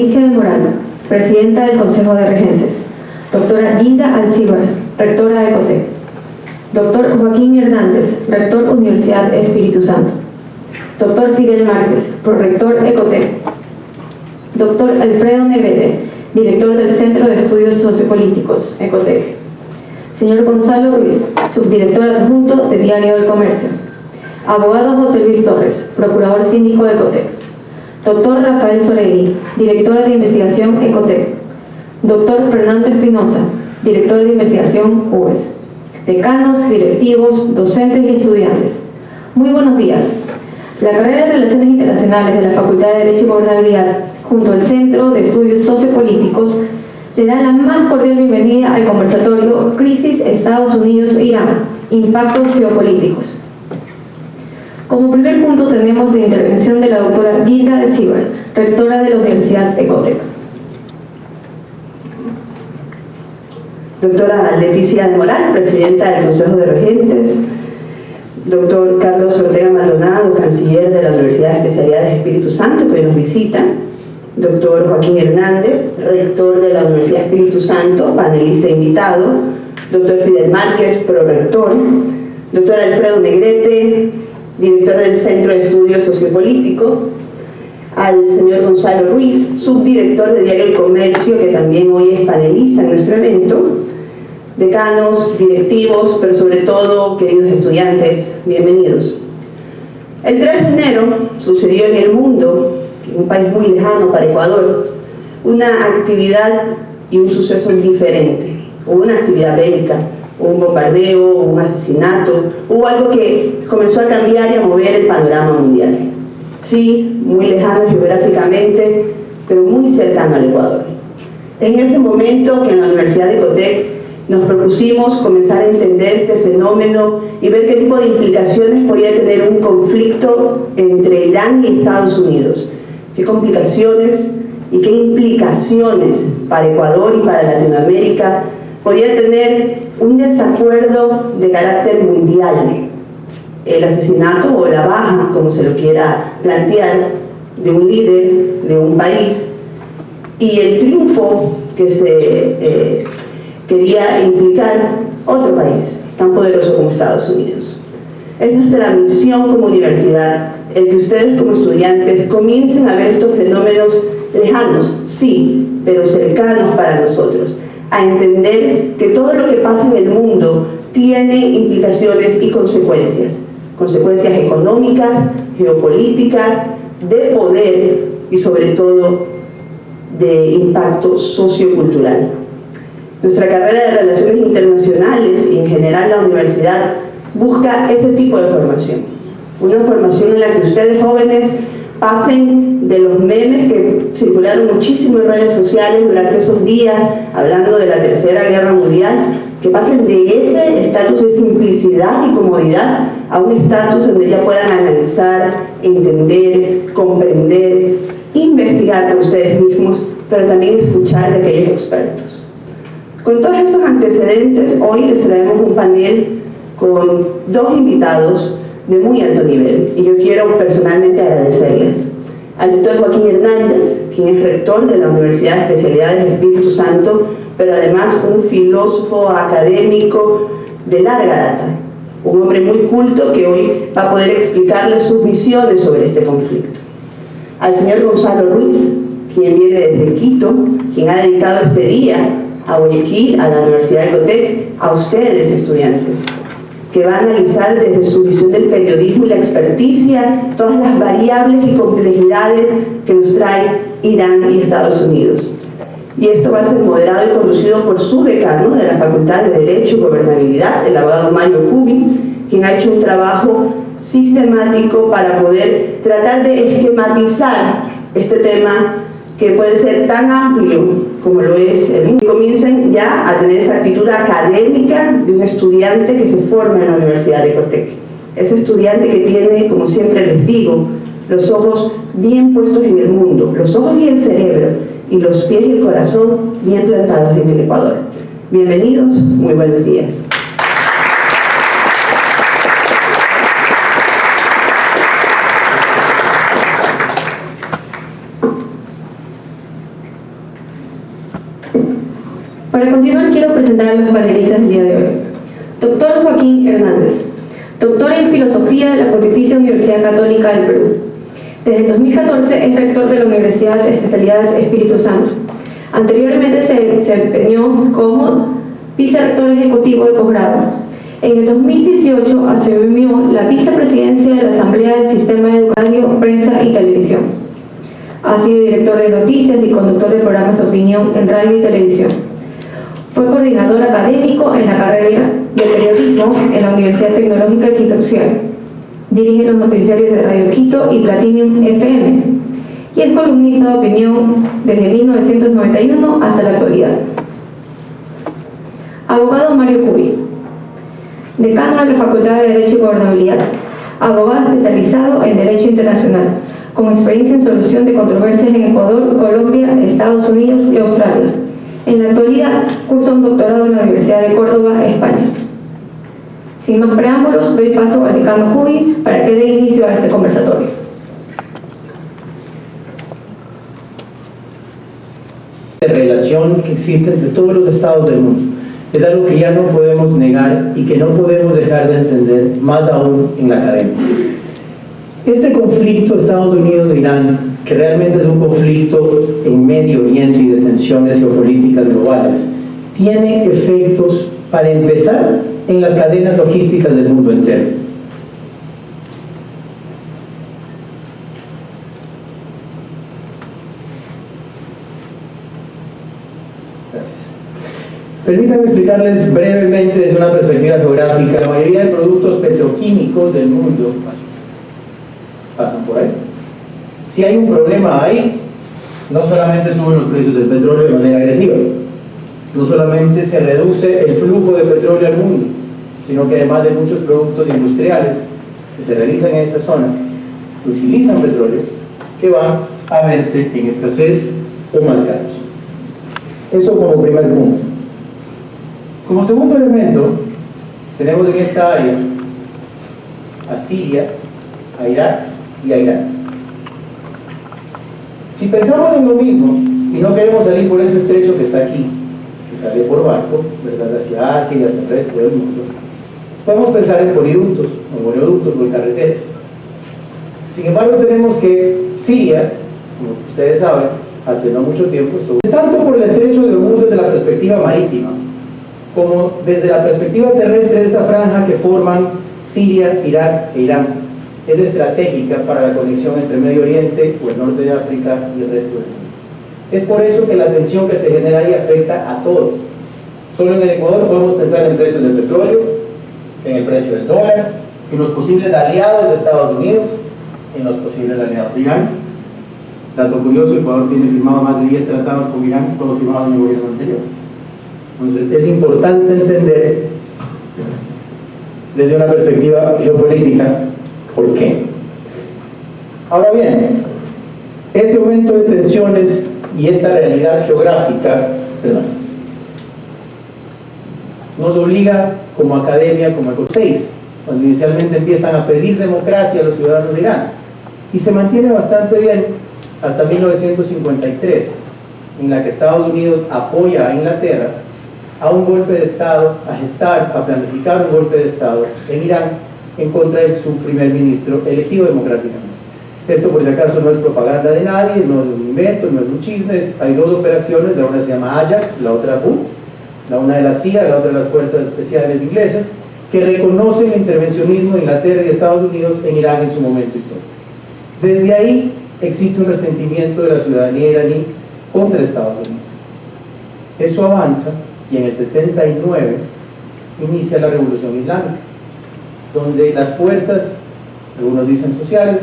Alicia del Moral, presidenta del Consejo de Regentes. Doctora Ginda Alcibar, rectora de Ecotec. Doctor Joaquín Hernández, rector Universidad Espíritu Santo. Doctor Fidel Márquez, prorector Ecotec. Doctor Alfredo Negrete, director del Centro de Estudios Sociopolíticos, Ecotec. Señor Gonzalo Ruiz, subdirector adjunto de Diario del Comercio. Abogado José Luis Torres, procurador síndico de Ecotec. Doctor Rafael Soregui, director de investigación Ecotec. Doctor Fernando Espinosa, director de investigación UES. Decanos, directivos, docentes y estudiantes. Muy buenos días. La carrera de Relaciones Internacionales de la Facultad de Derecho y Gobernabilidad, junto al Centro de Estudios Sociopolíticos, le da la más cordial bienvenida al conversatorio Crisis Estados Unidos e Irán, Impactos Geopolíticos. Como primer punto tenemos la intervención de la doctora Ginda Alcibar, rectora de la Universidad Ecotec. Doctora Leticia del Moral, presidenta del Consejo de Regentes. Doctor Carlos Ortega Maldonado, canciller de la Universidad de Especialidades Espíritu Santo, que hoy nos visita. Doctor Joaquín Hernández, rector de la Universidad Espíritu Santo, panelista invitado. Doctor Fidel Márquez, prorector. Doctor Alfredo Negrete, director del Centro de Estudios Sociopolíticos. Al señor Gonzalo Ruiz, subdirector de Diario El Comercio, que también hoy es panelista en nuestro evento. Decanos, directivos, pero sobre todo, queridos estudiantes, bienvenidos. El 3 de enero sucedió en el mundo, en un país muy lejano para Ecuador, una actividad y un suceso diferente. Hubo una actividad bélica, hubo un bombardeo, hubo un asesinato, hubo algo que comenzó a cambiar y a mover el panorama mundial. Sí, muy lejano geográficamente, pero muy cercano al Ecuador. En ese momento que en la Universidad de Ecotec nos propusimos comenzar a entender este fenómeno y ver qué tipo de implicaciones podía tener un conflicto entre Irán y Estados Unidos. Qué complicaciones y qué implicaciones para Ecuador y para Latinoamérica podía tener un desacuerdo de carácter mundial. El asesinato o la baja, como se lo quiera plantear, de un líder de un país y el triunfo que se quería implicar otro país tan poderoso como Estados Unidos. Es nuestra misión como universidad el que ustedes como estudiantes comiencen a ver estos fenómenos lejanos, sí, pero cercanos para nosotros, a entender que todo lo que pasa en el mundo tiene implicaciones y consecuencias económicas, geopolíticas, de poder y sobre todo de impacto sociocultural. Nuestra carrera de Relaciones Internacionales y en general la universidad busca ese tipo de formación. Una formación en la que ustedes jóvenes pasen de los memes que circularon muchísimo en redes sociales durante esos días, hablando de la Tercera Guerra Mundial, que pasen de ese estatus de simplicidad y comodidad a un estatus donde ya puedan analizar, entender, comprender, investigar por ustedes mismos, pero también escuchar de aquellos expertos. Con todos estos antecedentes, hoy les traemos un panel con dos invitados de muy alto nivel y yo quiero personalmente agradecerles al doctor Joaquín Hernández, quien es rector de la Universidad de Especialidades Espíritu Santo, pero además un filósofo académico de larga data, un hombre muy culto que hoy va a poder explicarles sus visiones sobre este conflicto. Al señor Gonzalo Ruiz, quien viene desde Quito, quien ha dedicado este día a Guayaquil, a la Universidad de Ecotec, a ustedes estudiantes, que va a analizar desde su visión del periodismo y la experticia todas las variables y complejidades que nos trae Irán y Estados Unidos. Y esto va a ser moderado y conducido por su decano de la Facultad de Derecho y Gobernabilidad, el abogado Mario Cubi, quien ha hecho un trabajo sistemático para poder tratar de esquematizar este tema que puede ser tan amplio como lo es el mundo. Comiencen ya a tener esa actitud académica de un estudiante que se forma en la Universidad de Ecotec. Ese estudiante que tiene, como siempre les digo, los ojos bien puestos en el mundo, los ojos y el cerebro, y los pies y el corazón bien plantados en el Ecuador. Bienvenidos, muy buenos días. presentar a los panelistas del día de hoy. Doctor Joaquín Hernández, doctor en Filosofía de la Pontificia Universidad Católica del Perú. Desde el 2014 es rector de la Universidad de Especialidades Espíritu Santo. Anteriormente se desempeñó como vicerrector ejecutivo de posgrado. En el 2018 asumió la vicepresidencia de la Asamblea del Sistema de Educación, Prensa y Televisión. Ha sido director de noticias y conductor de programas de opinión en radio y televisión. Fue coordinador académico en la carrera de periodismo en la Universidad Tecnológica de Quito Occidental. Dirige los noticiarios de Radio Quito y Platinum FM. Y es columnista de opinión desde 1991 hasta la actualidad. Abogado Mario Cubi, decano de la Facultad de Derecho y Gobernabilidad, abogado especializado en Derecho Internacional, con experiencia en solución de controversias en Ecuador, Colombia, Estados Unidos y Australia. En la actualidad, cursa un doctorado en la Universidad de Córdoba, España. Sin más preámbulos, doy paso al decano Cubi para que dé inicio a este conversatorio. La relación que existe entre todos los estados del mundo es algo que ya no podemos negar y que no podemos dejar de entender, más aún en la academia. Este conflicto Estados Unidos-Irán, que realmente es un conflicto en Medio Oriente y de tensiones geopolíticas globales, tiene efectos, para empezar, en las cadenas logísticas del mundo entero. Permítanme explicarles brevemente desde una perspectiva geográfica. La mayoría de productos petroquímicos del mundo pasan por ahí. Si hay un problema ahí, no solamente suben los precios del petróleo de manera agresiva, no solamente se reduce el flujo de petróleo al mundo, sino que además de muchos productos industriales que se realizan en esa zona, que utilizan petróleo, que van a verse en escasez o más caros. Eso como primer punto. Como segundo elemento, tenemos en esta área a Siria, a Irak y a Irán. Si pensamos en lo mismo y no queremos salir por ese estrecho que está aquí, que sale por barco, ¿verdad?, hacia Asia y hacia el resto del mundo, podemos pensar en poliductos, o oleoductos o en carreteras. Sin embargo, tenemos que Siria, como ustedes saben, hace no mucho tiempo estuvo tanto por el estrecho de Hormuz desde la perspectiva marítima, como desde la perspectiva terrestre de esa franja que forman Siria, Irak e Irán. Es estratégica para la conexión entre Medio Oriente o el norte de África y el resto del mundo. Es por eso que la tensión que se genera ahí afecta a todos. Solo en el Ecuador podemos pensar en precios del petróleo, en el precio del dólar, en los posibles aliados de Estados Unidos, en los posibles aliados de Irán. Dato curioso, Ecuador tiene firmado más de 10 tratados con Irán, todos firmados en el gobierno anterior. Entonces es importante entender desde una perspectiva geopolítica por qué. Ahora bien, este aumento de tensiones y esta realidad geográfica, nos obliga como academia, como el 6, cuando inicialmente empiezan a pedir democracia a los ciudadanos de Irán, y se mantiene bastante bien hasta 1953, en la que Estados Unidos apoya a Inglaterra a un golpe de Estado, a planificar un golpe de Estado en Irán en contra de su primer ministro elegido democráticamente. Esto, por si acaso, no es propaganda de nadie, no es un invento, no es un chisme. Hay dos operaciones, la una se llama Ajax, la otra BUT, la una de la CIA, la otra de las fuerzas especiales inglesas, que reconocen el intervencionismo de Inglaterra y Estados Unidos en Irán en su momento histórico. Desde ahí existe un resentimiento de la ciudadanía iraní contra Estados Unidos. Eso avanza y en el 79 inicia la Revolución Islámica, donde las fuerzas, algunos dicen sociales,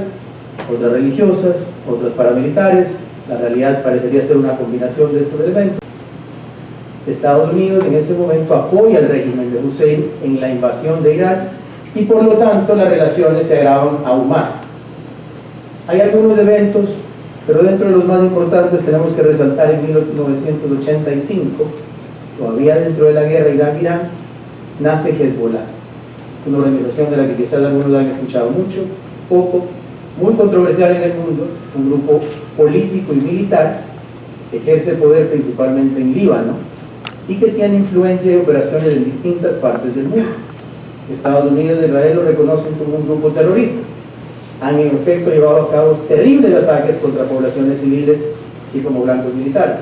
otras religiosas, otras paramilitares, la realidad parecería ser una combinación de estos elementos. Estados Unidos en ese momento apoya al régimen de Hussein en la invasión de Irak y por lo tanto las relaciones se agravan aún más. Hay algunos eventos, pero dentro de los más importantes tenemos que resaltar en 1985, todavía dentro de la guerra Irak-Irán, nace Hezbollah, una organización de la que quizás algunos han escuchado mucho, poco, muy controversial en el mundo, un grupo político y militar que ejerce poder principalmente en Líbano, y que tiene influencia y operaciones en distintas partes del mundo. Estados Unidos e Israel lo reconocen como un grupo terrorista. Han en efecto llevado a cabo terribles ataques contra poblaciones civiles, así como blancos militares.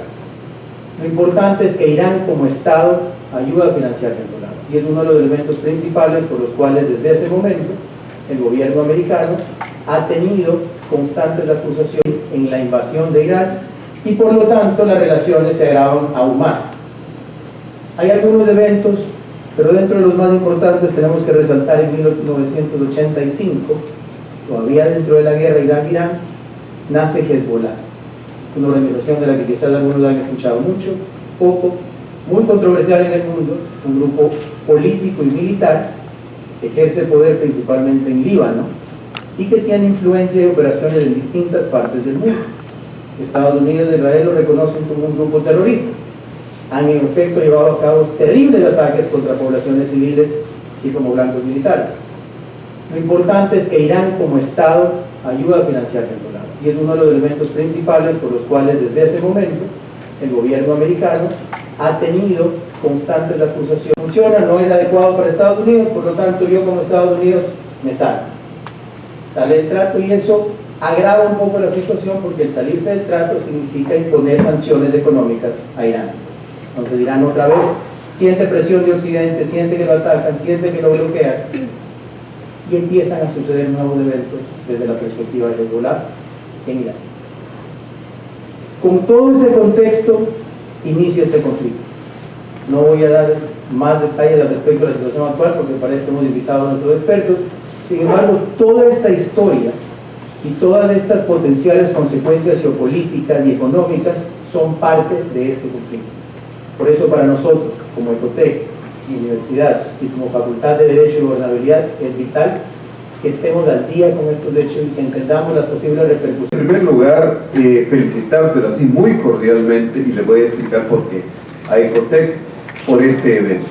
Lo importante es que Irán como Estado ayuda a financiar Hezbollah, y es uno de los elementos principales por los cuales desde ese momento el gobierno americano ha tenido constantes acusaciones en la invasión de Irán, y por lo tanto las relaciones se agravan aún más. Hay algunos eventos, pero dentro de los más importantes tenemos que resaltar en 1985, todavía dentro de la guerra Irán-Irán, nace Hezbollah, una organización de la que quizás algunos han escuchado mucho, poco, muy controversial en el mundo, un grupo político y militar que ejerce poder principalmente en Líbano y que tiene influencia y operaciones en distintas partes del mundo. Estados Unidos e Israel lo reconocen como un grupo terrorista. Han en efecto llevado a cabo terribles ataques contra poblaciones civiles, así como blancos militares. Lo importante es que Irán como Estado ayuda a financiar Hezbollah, y es uno de los elementos principales por los cuales desde ese momento el gobierno americano ha tenido constantes acusaciones. Funciona, no es adecuado para Estados Unidos, por lo tanto yo como Estados Unidos me salgo. Sale el trato, y eso agrava un poco la situación, porque el salirse del trato significa imponer sanciones económicas a Irán. Entonces Irán otra vez siente presión de Occidente, siente que lo atacan, siente que lo bloquean, y empiezan a suceder nuevos eventos desde la perspectiva de Hezbollah en Irán. Con todo ese contexto inicia este conflicto. No voy a dar más detalles al respecto de la situación actual, porque para eso hemos invitado a nuestros expertos. Sin embargo, toda esta historia y todas estas potenciales consecuencias geopolíticas y económicas son parte de este conflicto. Por eso para nosotros, como Ecotec, universidad y como Facultad de Derecho y Gobernabilidad, es vital que estemos al día con estos hechos y que entendamos las posibles repercusiones. En primer lugar, felicitárselo así muy cordialmente, y le voy a explicar por qué, a Ecotec por este evento.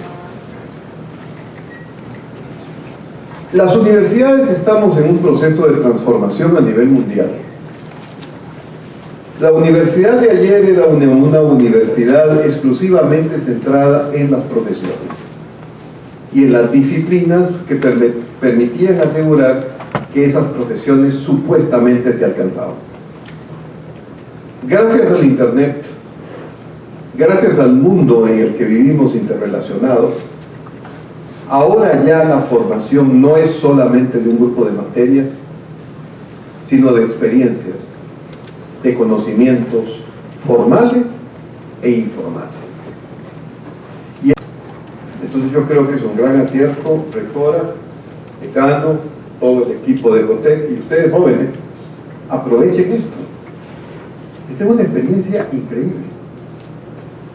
Las universidades estamos en un proceso de transformación a nivel mundial. La universidad de ayer era una universidad exclusivamente centrada en las profesiones y en las disciplinas que permitían asegurar que esas profesiones supuestamente se alcanzaban. Gracias al Internet, gracias al mundo en el que vivimos interrelacionados, ahora ya la formación no es solamente de un grupo de materias, sino de experiencias, de conocimientos formales e informales. Y entonces yo creo que es un gran acierto, rectora, decano, todo el equipo de Ecotec y ustedes jóvenes, aprovechen esto. Esta es una experiencia increíble.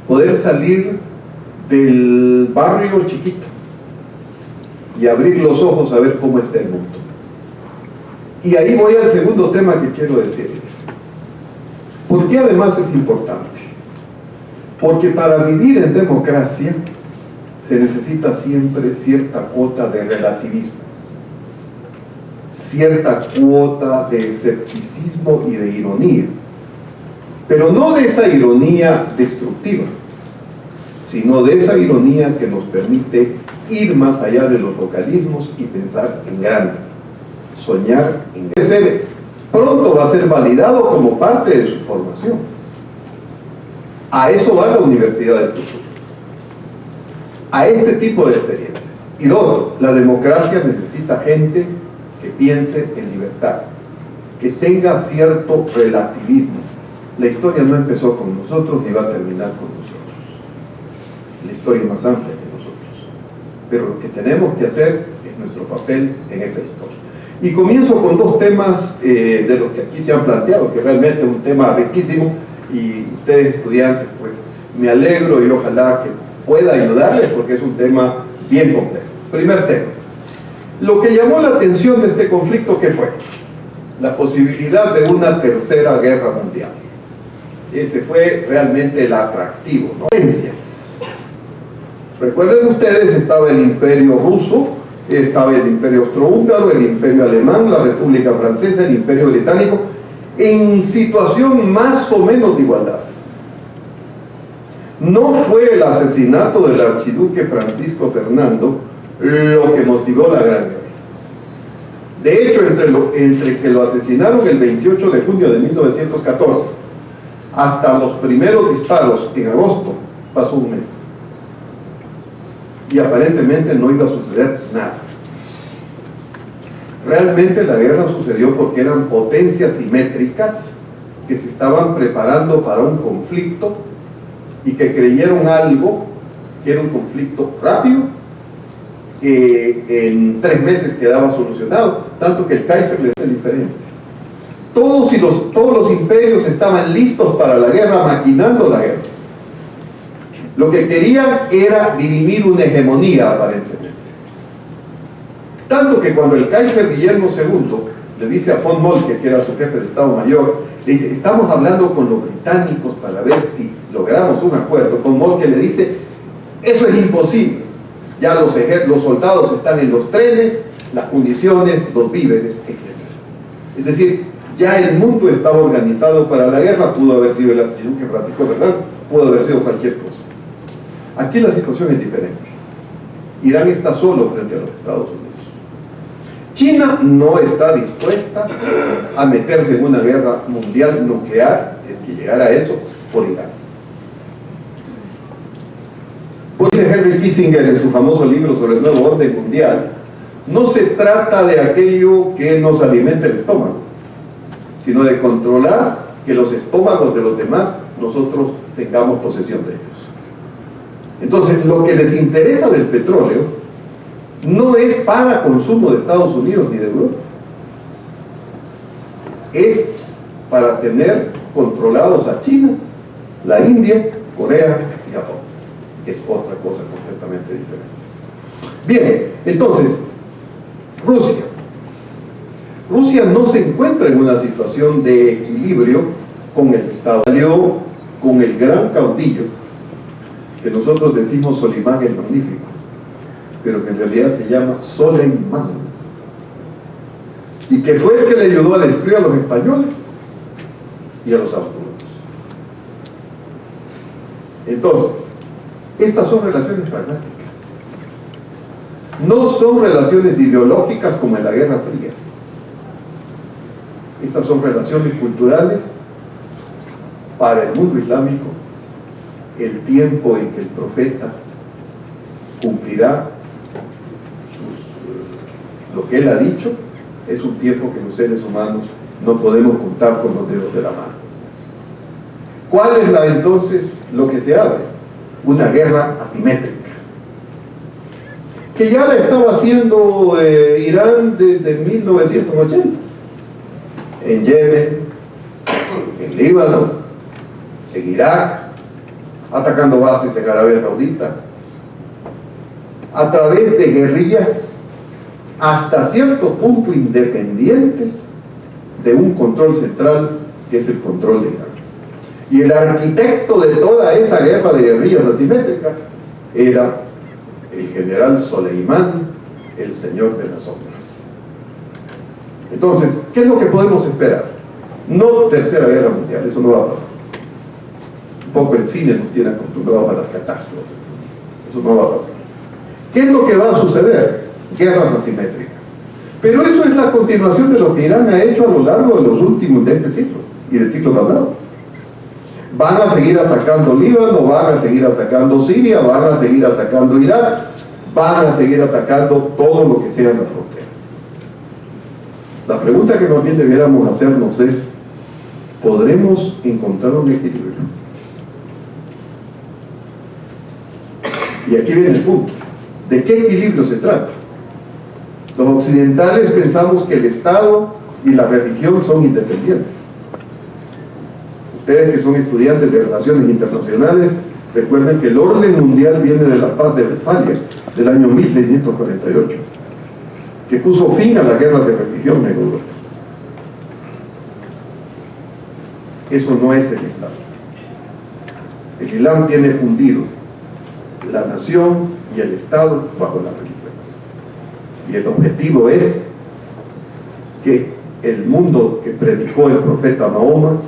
Poder salir del barrio chiquito y abrir los ojos a ver cómo está el mundo. Y ahí voy al segundo tema que quiero decirles. ¿Por qué además es importante? Porque para vivir en democracia se necesita siempre cierta cuota de relativismo, cierta cuota de escepticismo y de ironía, pero no de esa ironía destructiva, sino de esa ironía que nos permite ir más allá de los localismos y pensar en grande, soñar en grande. Pronto va a ser validado como parte de su formación. A eso va la Universidad del Futuro, a este tipo de experiencias. Y lo otro, la democracia necesita gente que piense en libertad, que tenga cierto relativismo. La historia no empezó con nosotros ni va a terminar con nosotros. La historia es más amplia que nosotros. Pero lo que tenemos que hacer es nuestro papel en esa historia. Y comienzo con dos temas de los que aquí se han planteado, que realmente es un tema riquísimo, y ustedes estudiantes, pues me alegro y ojalá que pueda ayudarles, porque es un tema bien complejo. Primer tema, lo que llamó la atención de este conflicto, ¿qué fue? La posibilidad de una tercera guerra mundial. Ese fue realmente el atractivo, ¿no? Recuerden ustedes, estaba el Imperio Ruso, estaba el Imperio Austrohúngaro, el Imperio Alemán, la República Francesa, el Imperio Británico, en situación más o menos de igualdad. No fue el asesinato del archiduque Francisco Fernando lo que motivó la Gran Guerra. De hecho, entre que lo asesinaron el 28 de junio de 1914 hasta los primeros disparos en agosto, pasó un mes. Y aparentemente no iba a suceder nada. Realmente la guerra sucedió porque eran potencias simétricas que se estaban preparando para un conflicto y que creyeron algo que era un conflicto rápido, que en 3 meses quedaba solucionado, tanto que el Kaiser le dice diferente. Todos los imperios estaban listos para la guerra, maquinando la guerra. Lo que querían era dirimir una hegemonía, aparentemente. Tanto que cuando el Kaiser Guillermo II le dice a von Moltke, que era su jefe de Estado Mayor, le dice, estamos hablando con los británicos para ver si logramos un acuerdo. Von Moltke le dice, eso es imposible. Ya los soldados están en los trenes, las municiones, los víveres, etc. Es decir, ya el mundo estaba organizado para la guerra. Pudo haber sido el archiduque Francisco Fernando, pudo haber sido cualquier cosa. Aquí la situación es diferente. Irán está solo frente a los Estados Unidos. China no está dispuesta a meterse en una guerra mundial nuclear, si es que llegara a eso, por Irán. Pues dice Henry Kissinger en su famoso libro sobre el nuevo orden mundial, no se trata de aquello que nos alimenta el estómago, sino de controlar que los estómagos de los demás nosotros tengamos posesión de ellos. Entonces, lo que les interesa del petróleo no es para consumo de Estados Unidos ni de Europa, es para tener controlados a China, la India, Corea y Japón. Es otra cosa completamente diferente. Bien, entonces, Rusia no se encuentra en una situación de equilibrio con el Estado. Salió con el gran caudillo, que nosotros decimos Solimán el Magnífico, pero que en realidad se llama Soleimán, y que fue el que le ayudó a destruir a los españoles y a los habsburgos. Entonces, estas son relaciones pragmáticas, no son relaciones ideológicas como en la Guerra Fría. Estas son relaciones culturales para el mundo islámico. El tiempo en que el profeta cumplirá lo que él ha dicho es un tiempo que los seres humanos no podemos contar con los dedos de la mano. ¿Cuál es entonces lo que se abre? Una guerra asimétrica, que ya la estaba haciendo Irán desde 1980, en Yemen, en Líbano, en Irak, atacando bases en Arabia Saudita, a través de guerrillas hasta cierto punto independientes de un control central, que es el control de Irán. Y el arquitecto de toda esa guerra de guerrillas asimétricas era el general Soleimán, el señor de las sombras. Entonces, ¿qué es lo que podemos esperar? No tercera guerra mundial, eso no va a pasar. Un poco el cine nos tiene acostumbrados a las catástrofes, eso no va a pasar. ¿Qué es lo que va a suceder? Guerras asimétricas. Pero eso es la continuación de lo que Irán ha hecho a lo largo de los últimos de este siglo y del siglo pasado. Van a seguir atacando Líbano, van a seguir atacando Siria, van a seguir atacando Irak, van a seguir atacando todo lo que sean las fronteras. La pregunta que más bien debiéramos hacernos es, ¿podremos encontrar un equilibrio? Y aquí viene el punto. ¿De qué equilibrio se trata? Los occidentales pensamos que el Estado y la religión son independientes. Ustedes que son estudiantes de relaciones internacionales, recuerden que el orden mundial viene de la paz de Westfalia, del año 1648, que puso fin a la guerra de religión en Europa. Eso no es el Islam. El Islam tiene fundido la nación y el Estado bajo la religión. Y el objetivo es que el mundo que predicó el profeta Mahoma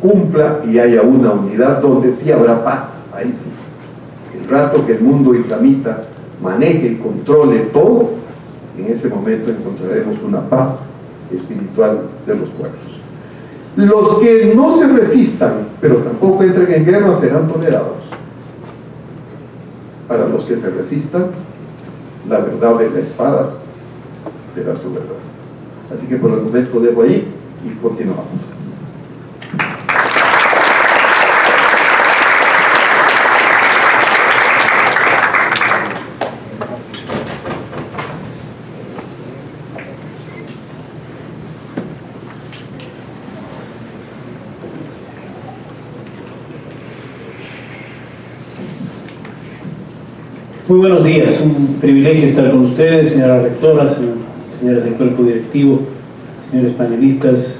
cumpla y haya una unidad donde sí habrá paz ahí sí. El rato que el mundo islamita maneje y controle todo, en ese momento encontraremos una paz espiritual de los pueblos. Los que no se resistan, pero tampoco entren en guerra, serán tolerados. Para los que se resistan, la verdad de la espada será su verdad. Así que por el momento dejo ahí y continuamos. Muy buenos días, un privilegio estar con ustedes, señora rectora, señores del cuerpo directivo, señores panelistas,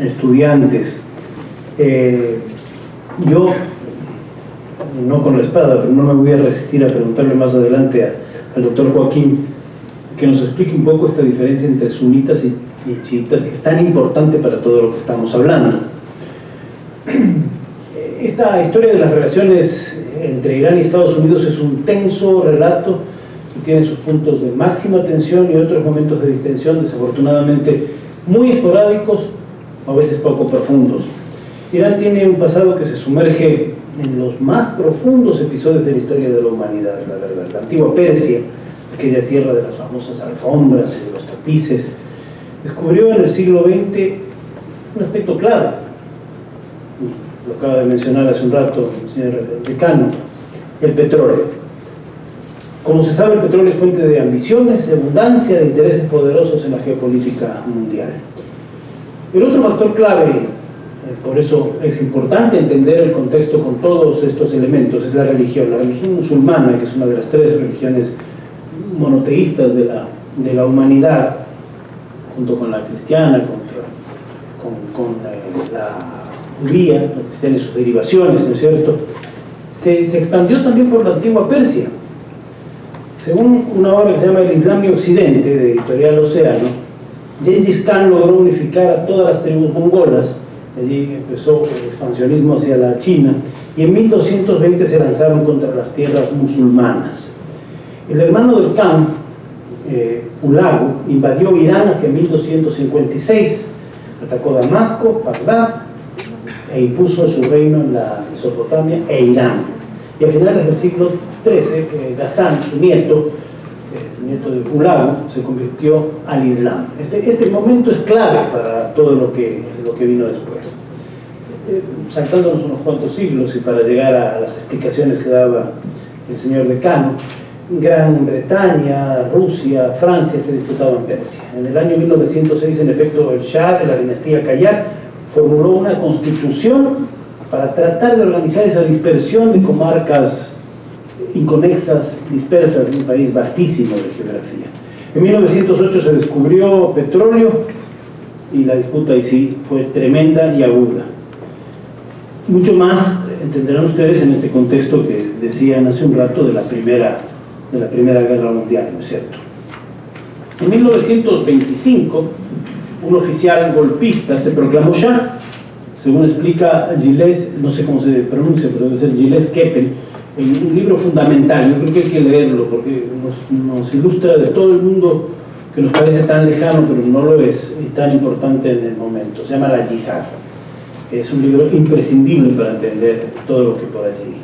estudiantes. Yo, no con la espada, pero no me voy a resistir a preguntarle más adelante al doctor Joaquín que nos explique un poco esta diferencia entre sunitas y chiitas, que es tan importante para todo lo que estamos hablando. Esta historia de las relaciones entre Irán y Estados Unidos es un tenso relato que tiene sus puntos de máxima tensión y otros momentos de distensión, desafortunadamente muy esporádicos, a veces poco profundos. Irán tiene un pasado que se sumerge en los más profundos episodios de la historia de la humanidad, la verdad. La antigua Persia, aquella tierra de las famosas alfombras y de los tapices, descubrió en el siglo XX un aspecto clave. Lo acaba de mencionar hace un rato el señor decano, el petróleo. Como se sabe, el petróleo es fuente de ambiciones, de abundancia, de intereses poderosos en la geopolítica mundial. El otro factor clave, por eso es importante entender el contexto con todos estos elementos, es la religión musulmana, que es una de las tres religiones monoteístas de la humanidad, junto con la cristiana, con la judía, los cristianos y sus derivaciones, ¿no es cierto? Se expandió también por la antigua Persia. Según una obra que se llama El Islam y Occidente, de Editorial Océano, Gengis Khan logró unificar a todas las tribus mongolas. Allí empezó el expansionismo hacia la China, y en 1220 se lanzaron contra las tierras musulmanas. El hermano del Khan, Hulagu, invadió Irán hacia 1256, atacó Damasco, Bagdad, e impuso su reino en la Mesopotamia e Irán. Y a finales del siglo XIII, Ghazan, su nieto, el nieto de Hulagu, se convirtió al Islam. Este momento es clave para todo lo que vino después. Saltándonos unos cuantos siglos y para llegar a las explicaciones que daba el señor decano, Gran Bretaña, Rusia, Francia se disputaban Persia. En el año 1906, en efecto, el Shah de la dinastía Qajar formuló una constitución para tratar de organizar esa dispersión de comarcas inconexas, dispersas de un país vastísimo de geografía. En 1908 se descubrió petróleo y la disputa ahí sí fue tremenda y aguda. Mucho más entenderán ustedes en este contexto que decían hace un rato de la Primera Guerra Mundial, ¿no es cierto? En 1925, un oficial golpista se proclamó Shah, según explica Gilles, no sé cómo se pronuncia, pero debe ser Gilles Kepel, en un libro fundamental. Yo creo que hay que leerlo porque nos ilustra de todo el mundo que nos parece tan lejano, pero no lo es, y tan importante en el momento. Se llama La Yihad. Es un libro imprescindible para entender todo lo que por allí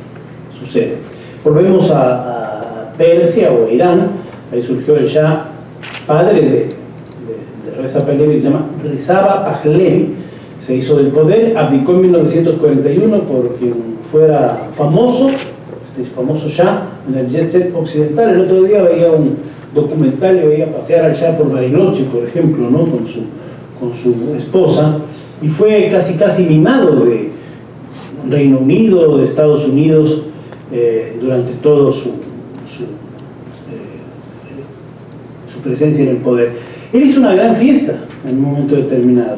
sucede. Volvemos a Persia o Irán. Ahí surgió el Shah, padre de Reza Pahlavi, que se llama Reza Pahlavi. Se hizo del poder, abdicó en 1941 por quien fuera famoso, este famoso Shah, en el jet set occidental. El otro día veía un documental y veía pasear al Shah por Bariloche, por ejemplo, ¿no? con su esposa, y fue casi mimado de Reino Unido, de Estados Unidos, durante todo su presencia en el poder. Él hizo una gran fiesta en un momento determinado.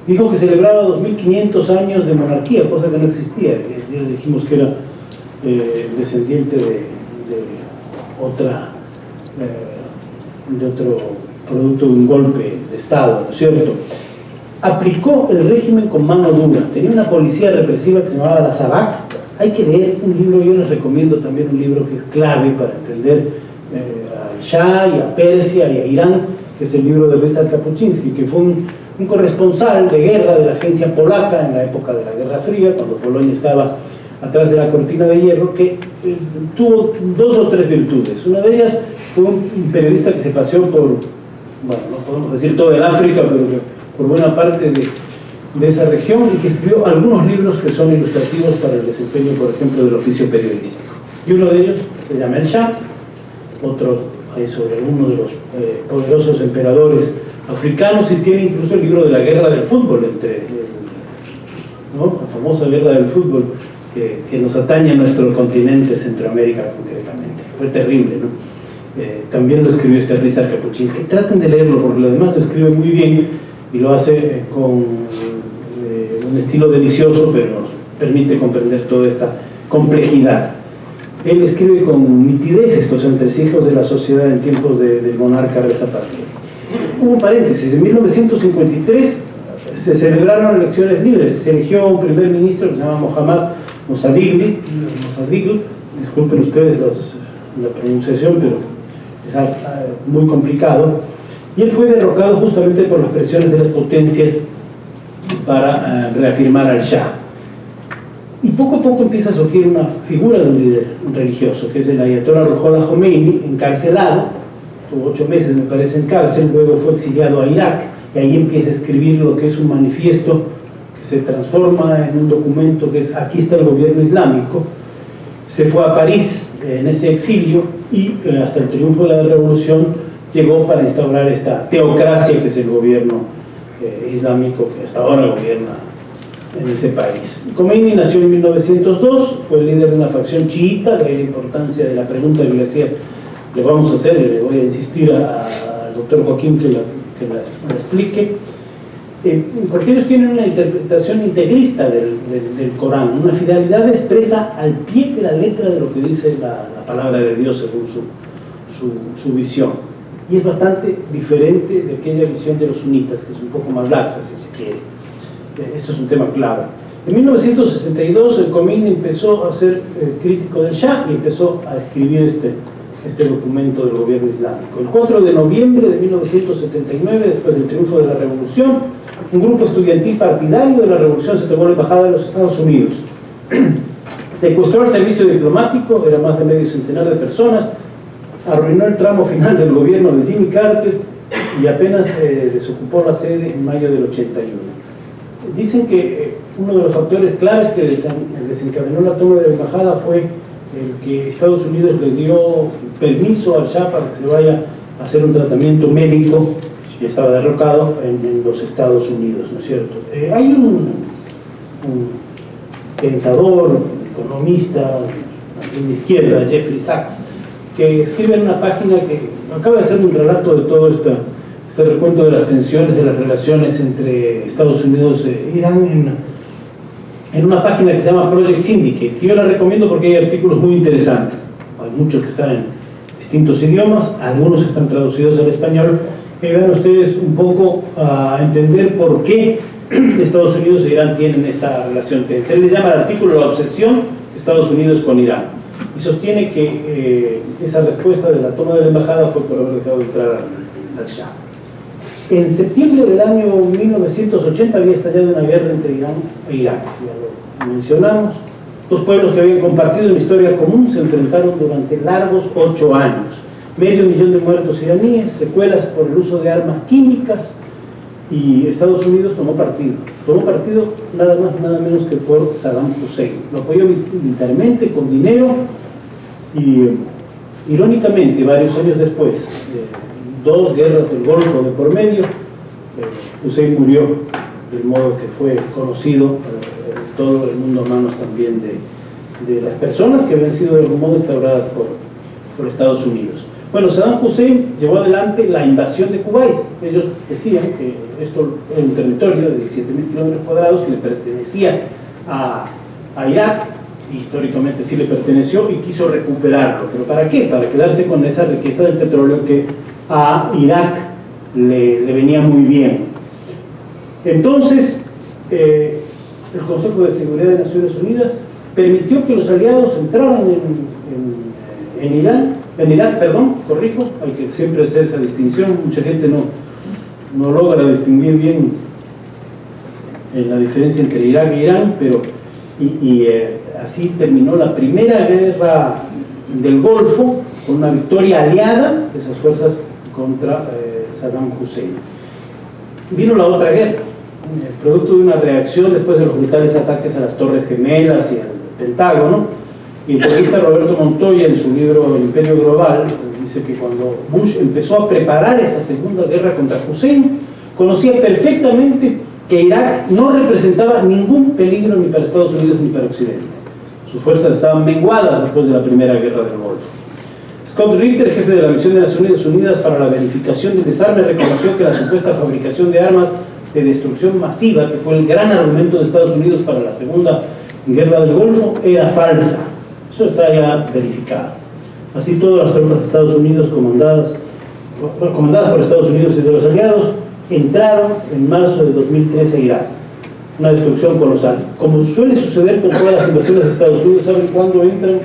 Dijo que celebraba 2500 años de monarquía, cosa que no existía. Ya dijimos que era descendiente de otro producto de un golpe de Estado, ¿no es cierto? Aplicó el régimen con mano dura. Tenía una policía represiva que se llamaba la SAVAK, Hay que leer un libro, yo les recomiendo también un libro que es clave para entender al Shah y a Persia y a Irán, que es el libro de Ryszard Kapuscinski, que fue un corresponsal de guerra de la agencia polaca en la época de la Guerra Fría, cuando Polonia estaba atrás de la cortina de hierro, que tuvo 2 o 3 virtudes. Una de ellas fue un periodista que se paseó por, bueno, no podemos decir todo el África, pero por buena parte de esa región, y que escribió algunos libros que son ilustrativos para el desempeño, por ejemplo, del oficio periodístico. Y uno de ellos se llama El Shah, otro sobre uno de los poderosos emperadores africanos, y tiene incluso el libro de la guerra del fútbol, ¿no? La famosa guerra del fútbol que nos atañe a nuestro continente, Centroamérica concretamente. Fue terrible, ¿no? También lo escribió este Ryszard Kapuscinski. Traten de leerlo, porque además lo escribe muy bien y lo hace con un estilo delicioso, pero nos permite comprender toda esta complejidad. Él escribe con nitidez estos entresijos de la sociedad en tiempos del monarca Reza Pahlaví. Un paréntesis, en 1953 se celebraron elecciones libres, se eligió un primer ministro que se llama Mohammad Mossadegh, disculpen ustedes la pronunciación, pero es muy complicado, y él fue derrocado justamente por las presiones de las potencias para reafirmar al Shah. Y poco a poco empieza a surgir una figura de un líder religioso, que es el Ayatollah Ruhollah Khomeini, encarcelado, tuvo 8 meses me parece en cárcel, luego fue exiliado a Irak, y ahí empieza a escribir lo que es un manifiesto que se transforma en un documento que es Aquí está el gobierno islámico. Se fue a París en ese exilio y hasta el triunfo de la revolución llegó para instaurar esta teocracia que es el gobierno islámico que hasta ahora gobierna en ese país. Khomeini nació en 1902, fue el líder de una facción chiita, de ahí la importancia de la pregunta que le hacía, le vamos a hacer, y le voy a insistir al doctor Joaquín que la explique, porque ellos tienen una interpretación integrista del Corán, una fidelidad expresa al pie de la letra de lo que dice la palabra de Dios según su visión, y es bastante diferente de aquella visión de los sunitas, que es un poco más laxa, si se quiere. Esto es un tema clave. En 1962 Khomeini empezó a ser crítico del Shah y empezó a escribir este documento del gobierno islámico. El 4 de noviembre de 1979, después del triunfo de la revolución, un grupo estudiantil partidario de la revolución se tomó la embajada de los Estados Unidos. Secuestró el servicio diplomático, era más de medio centenar de personas, arruinó el tramo final del gobierno de Jimmy Carter y apenas desocupó la sede en mayo del 81. Dicen que uno de los factores claves que desencadenó la toma de la embajada fue el que Estados Unidos le dio permiso al Shah para que se vaya a hacer un tratamiento médico, y estaba derrocado en los Estados Unidos, ¿no es cierto? Hay un pensador, economista de la izquierda, Jeffrey Sachs, que escribe en una página que acaba de hacer un relato de todo este recuento de las tensiones de las relaciones entre Estados Unidos e Irán en una página que se llama Project Syndicate, que yo la recomiendo porque hay artículos muy interesantes. Hay muchos que están en distintos idiomas, algunos están traducidos al español, y vean ustedes un poco a entender por qué Estados Unidos e Irán tienen esta relación tensa. Se les llama el artículo La obsesión de Estados Unidos con Irán, y sostiene que esa respuesta de la toma de la embajada fue por haber dejado entrar al Shah. En septiembre del año 1980 había estallado una guerra entre Irán e Irak, ya lo mencionamos. Dos pueblos que habían compartido una historia común se enfrentaron durante largos 8 años. 500.000 de muertos iraníes, secuelas por el uso de armas químicas, y Estados Unidos tomó partido nada más nada menos que por Saddam Hussein. Lo apoyó militarmente, con dinero, y irónicamente varios años después, 2 guerras del Golfo de por medio, Hussein murió del modo que fue conocido en todo el mundo, a manos también de las personas que habían sido de algún modo instauradas por Estados Unidos. Bueno, Saddam Hussein llevó adelante la invasión de Kuwait. Ellos decían que esto era un territorio de 17.000 kilómetros cuadrados que le pertenecía a Irak, y históricamente sí le perteneció, y quiso recuperarlo. ¿Pero para qué? Para quedarse con esa riqueza del petróleo que a Irak le venía muy bien. Entonces, el Consejo de Seguridad de Naciones Unidas permitió que los aliados entraran en Irak, hay que siempre hacer esa distinción, mucha gente no logra distinguir bien la diferencia entre Irak e Irán, pero así terminó la primera guerra del Golfo con una victoria aliada de esas fuerzas contra Saddam Hussein. Vino la otra guerra, producto de una reacción después de los brutales ataques a las Torres Gemelas y al Pentágono, y el periodista Roberto Montoya, en su libro El Imperio Global, dice que cuando Bush empezó a preparar esta segunda guerra contra Hussein, conocía perfectamente que Irak no representaba ningún peligro ni para Estados Unidos ni para Occidente. Sus fuerzas estaban menguadas después de la primera guerra del Golfo. Scott Ritter, jefe de la misión de las Naciones Unidas para la verificación del desarme, reconoció que la supuesta fabricación de armas de destrucción masiva, que fue el gran argumento de Estados Unidos para la segunda guerra del Golfo, era falsa. Eso está ya verificado. Así, todas las tropas de Estados Unidos comandadas por Estados Unidos y de los aliados entraron en marzo de 2013 a Irak. Una destrucción colosal. Como suele suceder con todas las invasiones de Estados Unidos, saben cuándo entran,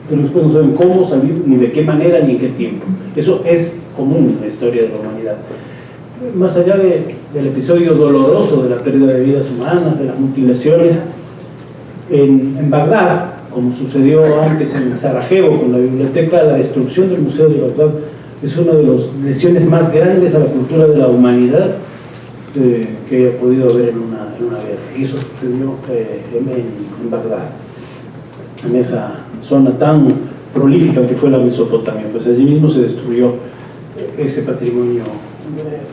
pero después no saben cómo salir, ni de qué manera, ni en qué tiempo. Eso es común en la historia de la humanidad. Más allá del episodio doloroso de la pérdida de vidas humanas, de las mutilaciones, en Bagdad, como sucedió antes en Sarajevo con la biblioteca, la destrucción del Museo de Bagdad es una de las lesiones más grandes a la cultura de la humanidad que haya podido haber en una guerra. Y eso sucedió en Bagdad, en esa zona tan prolífica que fue la Mesopotamia. Pues allí mismo se destruyó ese patrimonio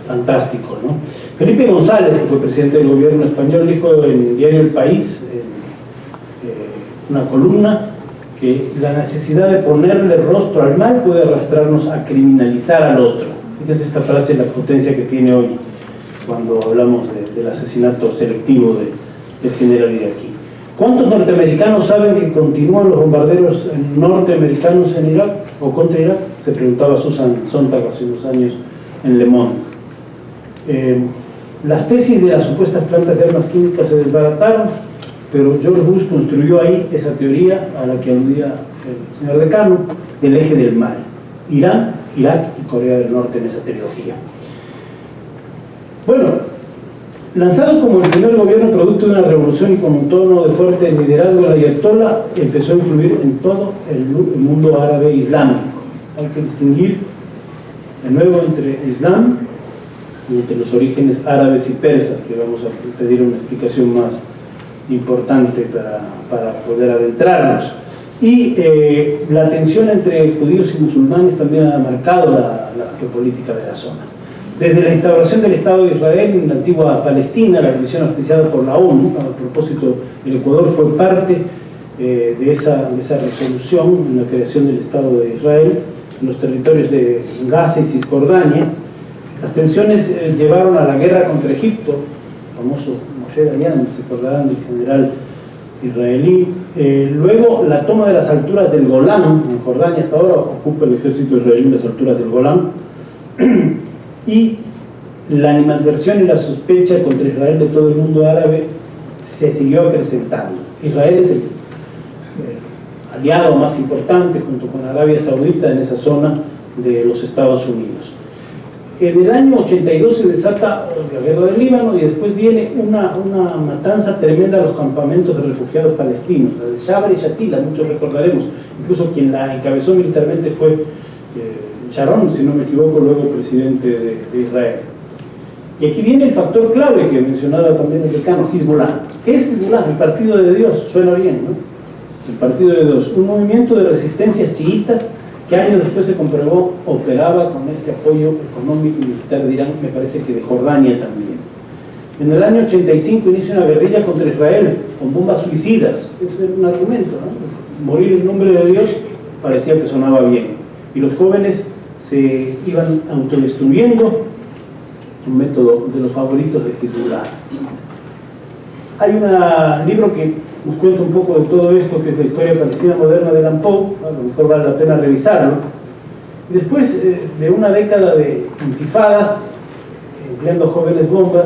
fantástico, ¿no? Felipe González, que fue presidente del gobierno español, dijo en el diario El País, una columna, que la necesidad de ponerle rostro al mal puede arrastrarnos a criminalizar al otro. Fíjense esta frase, la potencia que tiene hoy cuando hablamos del asesinato selectivo del general iraquí. ¿Cuántos norteamericanos saben que continúan los bombarderos norteamericanos en Irak o contra Irak? Se preguntaba Susan Sontag hace unos años en Le Monde. Las tesis de las supuestas plantas de armas químicas se desbarataron, pero George Bush construyó ahí esa teoría a la que aludía el señor decano, del eje del mal. Irán, Irak y Corea del Norte en esa trilogía. Bueno, lanzado como el primer gobierno producto de una revolución y con un tono de fuerte liderazgo, el ayatolá empezó a influir en todo el mundo árabe e islámico. Hay que distinguir de nuevo entre Islam y entre los orígenes árabes y persas, que vamos a pedir una explicación más importante para poder adentrarnos. Y la tensión entre judíos y musulmanes también ha marcado la geopolítica de la zona. Desde la instauración del Estado de Israel en la antigua Palestina, la división auspiciada por la ONU, a propósito, el Ecuador fue parte de esa resolución en la creación del Estado de Israel en los territorios de Gaza y Cisjordania. Las tensiones llevaron a la guerra contra Egipto, el famoso Moshe Dayan, se acordarán del general israelí. Luego la toma de las alturas del Golán, en Jordania hasta ahora ocupa el ejército israelí las alturas del Golán, y la animadversión y la sospecha contra Israel de todo el mundo árabe se siguió acrecentando. Israel es el aliado más importante junto con Arabia Saudita en esa zona de los Estados Unidos. En el año 82 se desata la guerra del Líbano y después viene una matanza tremenda a los campamentos de refugiados palestinos, la de Sabra y Shatila, muchos recordaremos, incluso quien la encabezó militarmente fue Sharon, si no me equivoco, luego presidente de Israel. Y aquí viene el factor clave que mencionaba también el decano, Hezbollah. ¿Qué es Hezbollah? El Partido de Dios, suena bien, ¿no? El Partido de Dios, un movimiento de resistencias chiitas que años después se comprobó operaba con este apoyo económico y militar de Irán, me parece que de Jordania también. En el año 85 inicia una guerrilla contra Israel con bombas suicidas. Eso era un argumento, ¿no? Morir en nombre de Dios parecía que sonaba bien. Y los jóvenes se iban autodestruyendo, un método de los favoritos de Hezbollah. Hay un libro que nos cuenta un poco de todo esto, que es la historia palestina moderna de Allan Poe, a lo mejor vale la pena revisarlo. Y después de una década de intifadas, empleando jóvenes bomba,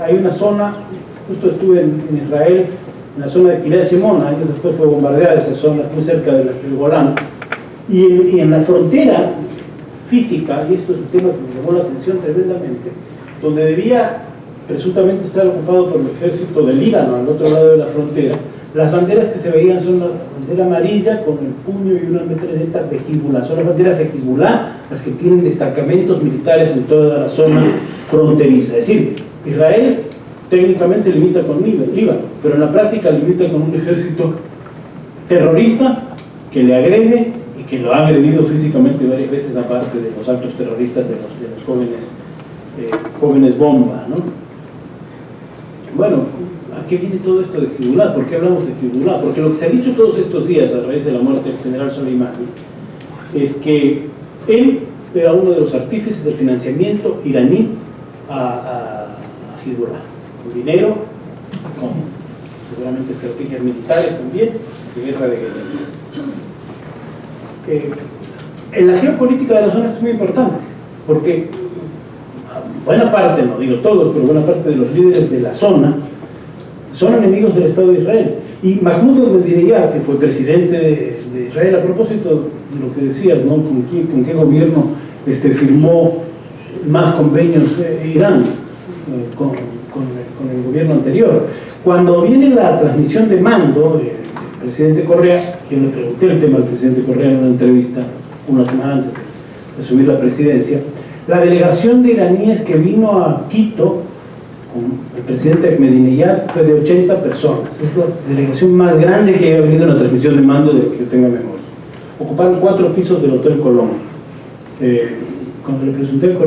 hay una zona Justo estuve en Israel, en la zona de Kiryat Shimon, años después fue bombardeada esa zona, muy cerca del Golán, y en la frontera física, y esto es un tema que me llamó la atención tremendamente, donde debía presuntamente estar ocupado por el ejército del Líbano, al otro lado de la frontera, las banderas que se veían son la bandera amarilla con el puño y una metralleta de Hezbollah. Son las banderas de Hezbollah las que tienen destacamentos militares en toda la zona fronteriza. Es decir, Israel técnicamente limita con Líbano, pero en la práctica limita con un ejército terrorista que le agrede y que lo ha agredido físicamente varias veces, aparte de los actos terroristas de los jóvenes bomba, ¿no? Bueno, ¿a qué viene todo esto de Hezbollah? ¿Por qué hablamos de Hezbollah? Porque lo que se ha dicho todos estos días a raíz de la muerte del general Soleimani es que él era uno de los artífices del financiamiento iraní a Hezbollah, con dinero, con seguramente estrategias militares también, de guerra de guerrillas. En la geopolítica de la zona es muy importante, porque buena parte, no digo todos, pero buena parte de los líderes de la zona son enemigos del Estado de Israel. Y Mahmoud Ahmadinejad, que fue presidente de Israel, a propósito de lo que decías, ¿no? ¿Con qué gobierno firmó más convenios Irán? Con el gobierno anterior. Cuando viene la transmisión de mando del presidente Correa, yo le pregunté el tema al presidente Correa en una entrevista una semana antes de asumir la presidencia, la delegación de iraníes que vino a Quito con el presidente Ahmadinejad fue de 80 personas. Es la delegación más grande que haya venido en la transmisión de mando de que yo tenga memoria. Ocuparon 4 pisos del Hotel Colón. Cuando le pregunté a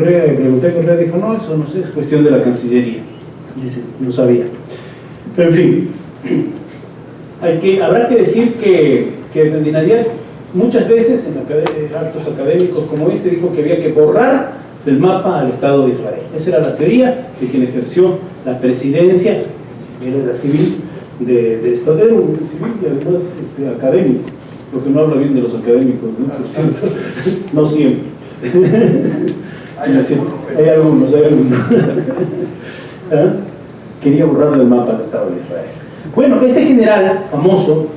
Correa, dijo, no, eso no sé, es cuestión de la Cancillería. Dice, no sabía. Pero en fin, habrá que decir que Ahmadinejad muchas veces en actos académicos como este dijo que había que borrar del mapa al Estado de Israel. Esa era la teoría de quien ejerció la presidencia, él era civil, de Estado, era un civil y además académico, porque no habla bien de los académicos, ¿no? No siempre. Hay algunos. ¿Ah? Quería borrar del mapa al Estado de Israel. Bueno, este general famoso,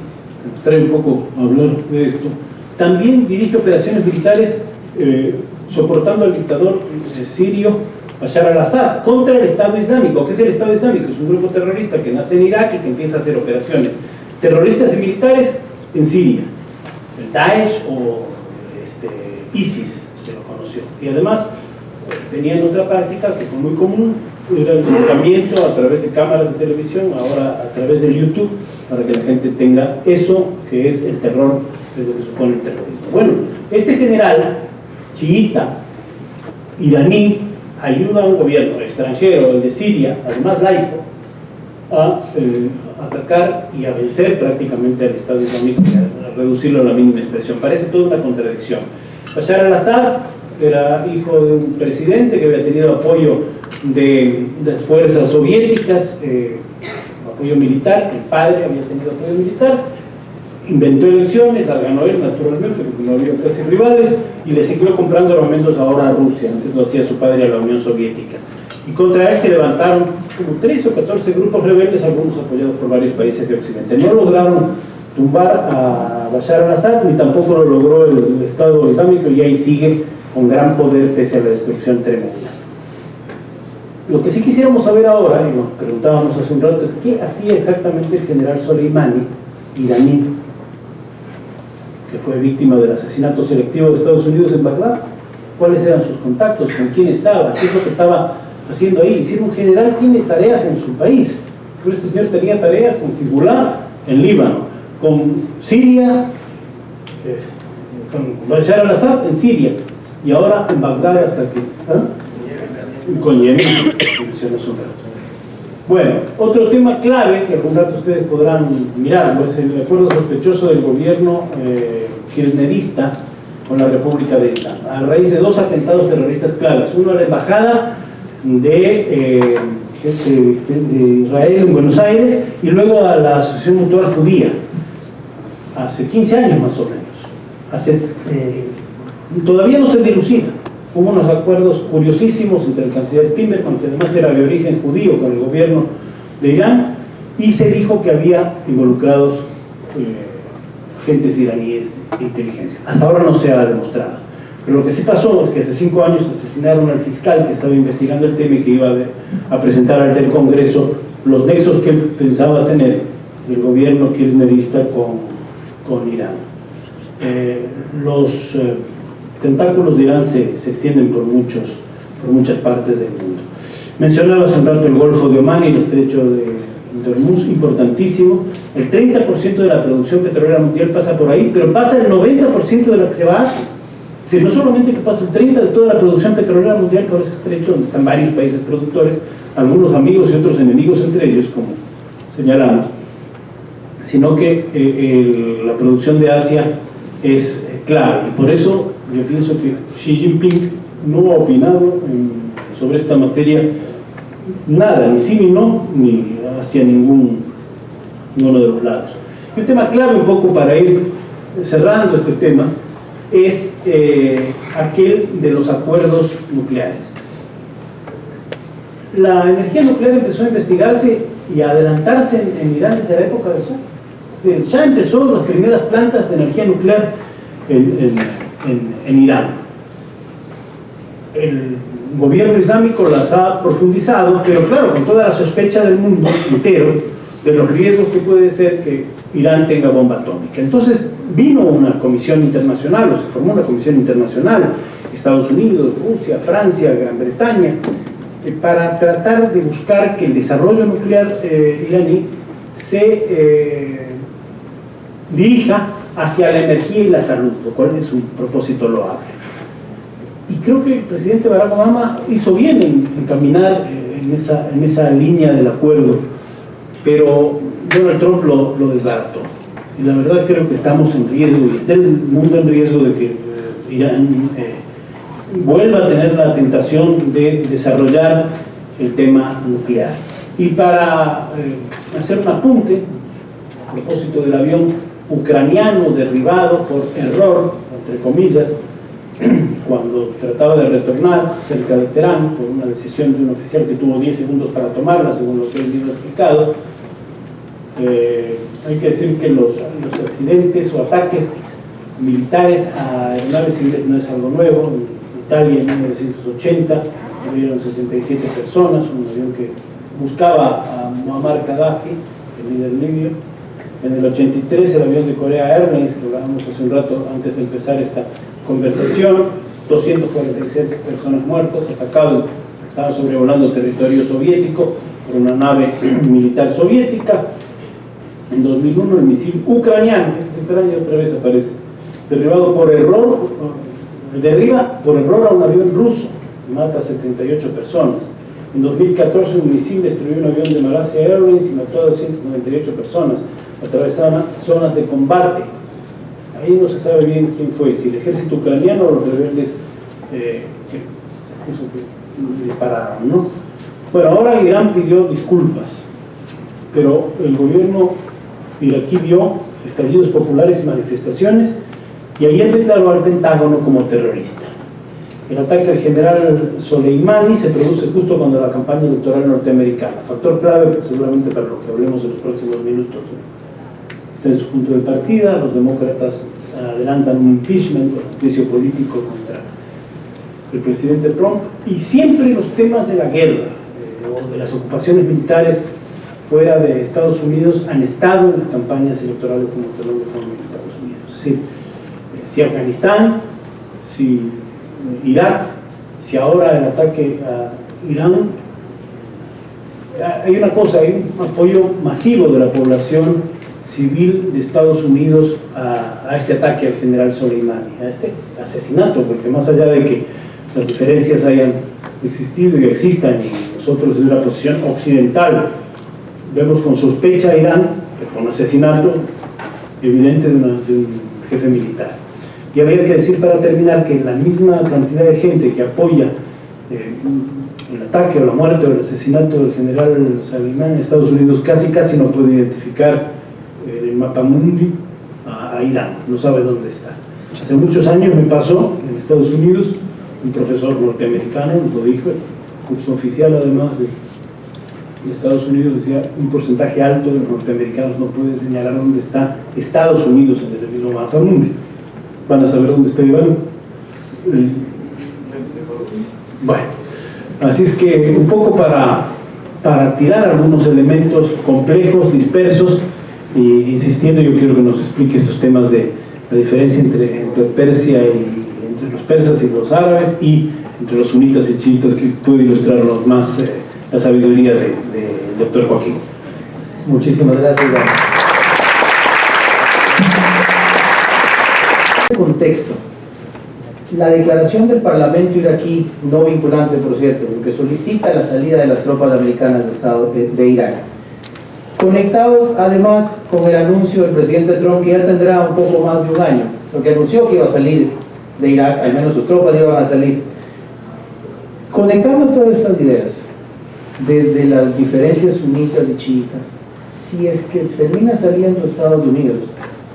que nos trae un poco a hablar de esto, también dirige operaciones militares soportando al dictador sirio Bashar al-Assad contra el Estado Islámico. ¿Qué es el Estado Islámico? Es un grupo terrorista que nace en Irak y que empieza a hacer operaciones terroristas y militares en Siria. El Daesh o ISIS se lo conoció. Y además tenían otra práctica que fue muy común, era el tratamiento a través de cámaras de televisión, ahora a través de YouTube, para que la gente tenga eso que es el terror, de lo que supone el terrorismo. Bueno, este general chiita iraní ayuda a un gobierno extranjero, el de Siria, además laico, a atacar y a vencer prácticamente al Estado Islámico, a reducirlo a la mínima expresión. Parece toda una contradicción. Bashar al-Assad era hijo de un presidente que había tenido apoyo de las fuerzas soviéticas, apoyo militar, el padre había tenido apoyo militar, inventó elecciones, las ganó él naturalmente porque no había casi rivales, y le siguió comprando armamentos ahora a Rusia, antes lo hacía su padre a la Unión Soviética. Y contra él se levantaron como 13 o 14 grupos rebeldes, algunos apoyados por varios países de Occidente. No lograron tumbar a Bashar al-Assad, ni tampoco lo logró el Estado Islámico, y ahí sigue con gran poder pese a la destrucción tremenda. Lo que sí quisiéramos saber ahora, y nos preguntábamos hace un rato, es qué hacía exactamente el general Soleimani, iraní, que fue víctima del asesinato selectivo de Estados Unidos en Bagdad. ¿Cuáles eran sus contactos? ¿Con quién estaba? ¿Qué es lo que estaba haciendo ahí? Si un general tiene tareas en su país, pero este señor tenía tareas con Hezbollah en Líbano, con Siria, con Bashar al-Assad en Siria, y ahora en Bagdad hasta que... con Yemen, que mencionó hace un rato. Bueno, otro tema clave que algún rato ustedes podrán mirar, pues el acuerdo sospechoso del gobierno kirchnerista con la República de Islam, a raíz de 2 atentados terroristas claves, uno a la embajada de Israel en Buenos Aires y luego a la Asociación Mutual Judía, hace 15 años más o menos. Todavía no se dilucida. Hubo unos acuerdos curiosísimos entre el canciller Timmermans, que además era de origen judío, con el gobierno de Irán, y se dijo que había involucrados agentes iraníes de inteligencia. Hasta ahora no se ha demostrado. Pero lo que sí pasó es que hace 5 años asesinaron al fiscal que estaba investigando el tema y que iba a presentar ante el Congreso los nexos que él pensaba tener el gobierno kirchnerista con Irán. Los tentáculos de Irán se extienden por muchas partes del mundo. Mencionaba hace un rato el Golfo de Omán y el Estrecho de Hormuz, importantísimo. El 30% de la producción petrolera mundial pasa por ahí, pero pasa el 90% de la que se va a Asia. Es decir, no solamente que pasa el 30% de toda la producción petrolera mundial por ese estrecho, donde están varios países productores, algunos amigos y otros enemigos entre ellos, como señalamos, sino que la producción de Asia es clave. Y por eso yo pienso que Xi Jinping no ha opinado sobre esta materia nada, ni sí ni no, ni hacia ninguno de los lados. Y un tema clave un poco para ir cerrando este tema es aquel de los acuerdos nucleares. La energía nuclear empezó a investigarse y a adelantarse en Irán desde la época de Shah. Ya empezó las primeras plantas de energía nuclear en Irán. El gobierno islámico las ha profundizado, pero claro, con toda la sospecha del mundo entero de los riesgos que puede ser que Irán tenga bomba atómica. Entonces vino una comisión internacional, o se formó una comisión internacional, Estados Unidos, Rusia, Francia, Gran Bretaña, para tratar de buscar que el desarrollo nuclear iraní se dirija hacia la energía y la salud, lo cual es un propósito loable. Y creo que el presidente Barack Obama hizo bien en caminar en esa línea del acuerdo, pero Donald Trump lo desbarató. Y la verdad creo que estamos en riesgo, y está el mundo en riesgo de que Irán vuelva a tener la tentación de desarrollar el tema nuclear. Y para hacer un apunte, a propósito del avión ucraniano derribado por error, entre comillas, cuando trataba de retornar cerca de Teherán por una decisión de un oficial que tuvo 10 segundos para tomarla, según lo que él mismo ha explicado. Hay que decir que los accidentes o ataques militares a aeronaves civiles no es algo nuevo. En Italia en 1980 murieron 77 personas, un avión que buscaba a Muammar Gaddafi, el líder libio. En el 83 el avión de Corea Airlines, que hablábamos hace un rato antes de empezar esta conversación, 247 personas muertas, atacado, estaba sobrevolando territorio soviético por una nave militar soviética. En 2001 el misil ucraniano, este año otra vez aparece, derribado por error, derriba por error a un avión ruso, mata a 78 personas. En 2014 un misil destruyó un avión de Malaysia Airlines y mató a 298 personas, atravesaban zonas de combate. Ahí no se sabe bien quién fue, si el ejército ucraniano o los rebeldes que dispararon, ¿no? Bueno, ahora Irán pidió disculpas, pero el gobierno iraquí vio estallidos populares y manifestaciones, y ayer declaró al Pentágono como terrorista. El ataque al general Soleimani se produce justo cuando la campaña electoral norteamericana, factor clave seguramente para lo que hablemos en los próximos minutos. Está en su punto de partida, los demócratas adelantan un impeachment, un juicio político contra el presidente Trump, y siempre los temas de la guerra o de las ocupaciones militares fuera de Estados Unidos han estado en las campañas electorales como telón de fondo en Estados Unidos. Es decir, si Afganistán, si Irak, si ahora el ataque a Irán, hay una cosa, hay un apoyo masivo de la población civil de Estados Unidos a este ataque al general Soleimani, a este asesinato, porque más allá de que las diferencias hayan existido y existan, y nosotros desde una posición occidental vemos con sospecha a Irán, que fue un asesinato evidente de un jefe militar. Y habría que decir para terminar que la misma cantidad de gente que apoya el ataque o la muerte o el asesinato del general Soleimani en Estados Unidos casi no puede identificar en el mapa mundi a Irán, no sabe dónde está. Hace muchos años me pasó en Estados Unidos, un profesor norteamericano nos lo dijo, curso oficial además de Estados Unidos, decía, un porcentaje alto de los norteamericanos no pueden señalar dónde está Estados Unidos en ese mismo mapa mundial. ¿Van a saber dónde está Irán? Bueno, así es que un poco para tirar algunos elementos complejos, dispersos, y insistiendo, yo quiero que nos explique estos temas de la diferencia entre Persia y entre los persas y los árabes, y entre los sunitas y chiitas, que puede ilustrarnos más la sabiduría del doctor Joaquín. Muchísimas gracias. Contexto. La declaración del Parlamento iraquí, no vinculante por cierto, que solicita la salida de las tropas americanas de Irak, conectado además con el anuncio del presidente Trump, que ya tendrá un poco más de un año, porque anunció que iba a salir de Irak, al menos sus tropas iban a salir. Conectando todas estas ideas, desde las diferencias sunitas y chiitas, si es que termina saliendo Estados Unidos,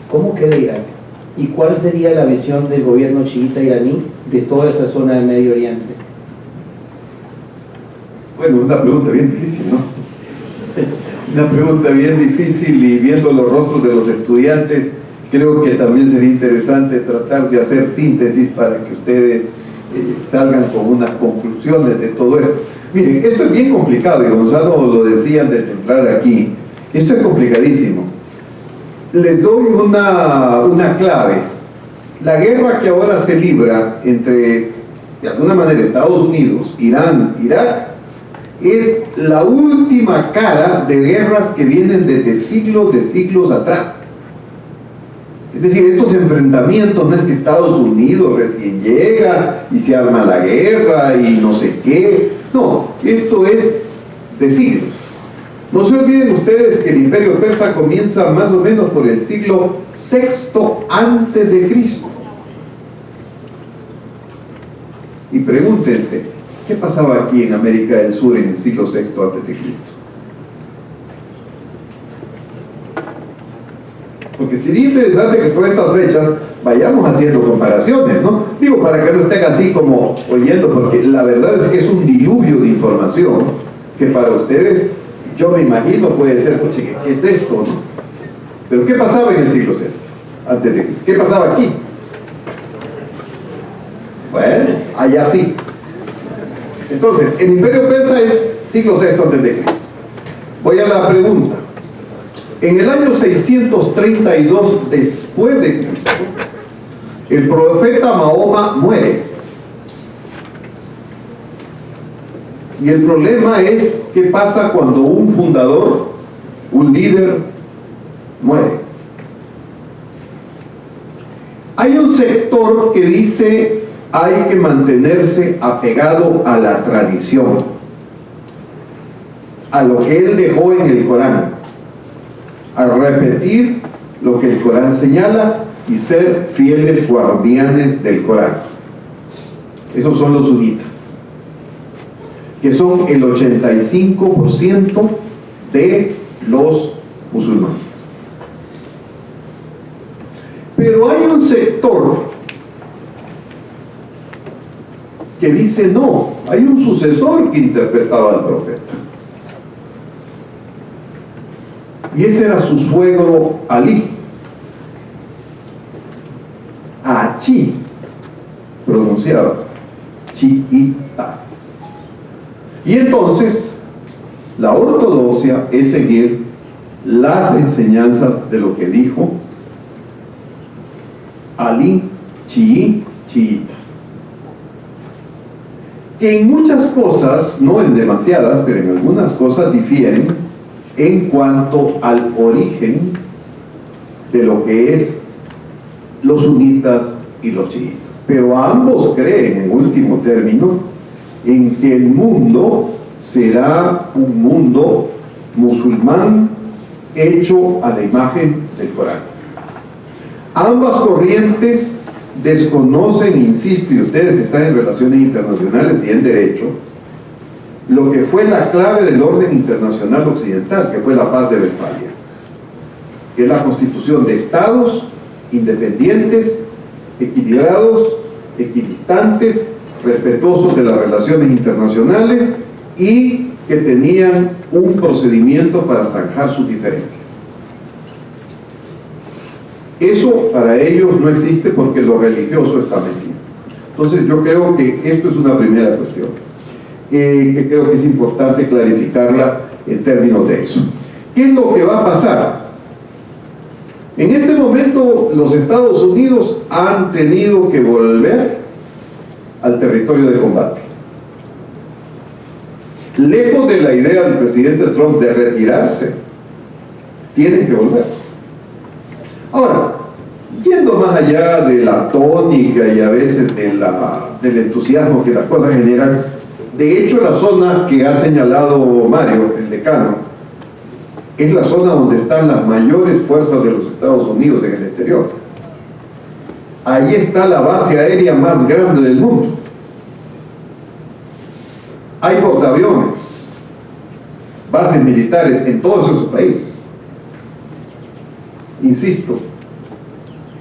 ¿cómo queda Irak? ¿Y cuál sería la visión del gobierno chiita iraní de toda esa zona del Medio Oriente? Bueno, una pregunta bien difícil, ¿no? Una pregunta bien difícil, y viendo los rostros de los estudiantes, creo que también sería interesante tratar de hacer síntesis para que ustedes salgan con unas conclusiones de todo esto. Miren, esto es bien complicado, y Gonzalo lo decía antes de entrar aquí, esto es complicadísimo. Les doy una clave. La guerra que ahora se libra entre, de alguna manera, Estados Unidos, Irán, Irak, es la última cara de guerras que vienen desde siglos de siglos atrás. Es decir, estos enfrentamientos no es que Estados Unidos recién llega y se arma la guerra y no sé qué. No, esto es de siglos. No se olviden ustedes que el Imperio Persa comienza más o menos por el siglo VI antes de Cristo. Y pregúntense, ¿qué pasaba aquí en América del Sur en el siglo VI antes de Cristo? Porque sería interesante que todas estas fechas vayamos haciendo comparaciones, ¿no? Digo, para que no estén así como oyendo, porque la verdad es que es un diluvio de información que para ustedes, yo me imagino, puede ser, oye, ¿qué es esto, no? Pero ¿qué pasaba en el siglo VI antes de Cristo? ¿Qué pasaba aquí? Bueno, allá sí. Entonces, el Imperio Persa es siglo VI antes de Cristo. Voy a la pregunta. En el año 632 después de Cristo, el profeta Mahoma muere. Y el problema es, ¿qué pasa cuando un fundador, un líder, muere? Hay un sector que dice, hay que mantenerse apegado a la tradición, a lo que él dejó en el Corán, a repetir lo que el Corán señala y ser fieles guardianes del Corán. Esos son los sunitas, que son el 85% de los musulmanes. Pero hay un sector que dice no, hay un sucesor que interpretaba al profeta. Y ese era su suegro Ali. Achi, pronunciado chiita. Y entonces, la ortodoxia es seguir las enseñanzas de lo que dijo Ali, chiita. Que en muchas cosas, no en demasiadas, pero en algunas cosas difieren en cuanto al origen de lo que es los sunitas y los chiitas. Pero ambos creen, en último término, en que el mundo será un mundo musulmán hecho a la imagen del Corán. Ambas corrientes desconocen, insisto, y ustedes que están en relaciones internacionales y en derecho, lo que fue la clave del orden internacional occidental, que fue la paz de Westfalia, que es la constitución de estados independientes, equilibrados, equidistantes, respetuosos de las relaciones internacionales y que tenían un procedimiento para zanjar sus diferencias. Eso para ellos no existe porque lo religioso está metido. Entonces yo creo que esto es una primera cuestión, que creo que es importante clarificarla en términos de eso. ¿Qué es lo que va a pasar? En este momento los Estados Unidos han tenido que volver al territorio de combate. Lejos de la idea del presidente Trump de retirarse, tienen que volver. Ahora, yendo más allá de la tónica y a veces del entusiasmo que las cosas generan, de hecho la zona que ha señalado Mario, el decano, es la zona donde están las mayores fuerzas de los Estados Unidos en el exterior. Ahí está la base aérea más grande del mundo. Hay portaaviones, bases militares en todos esos países. Insisto,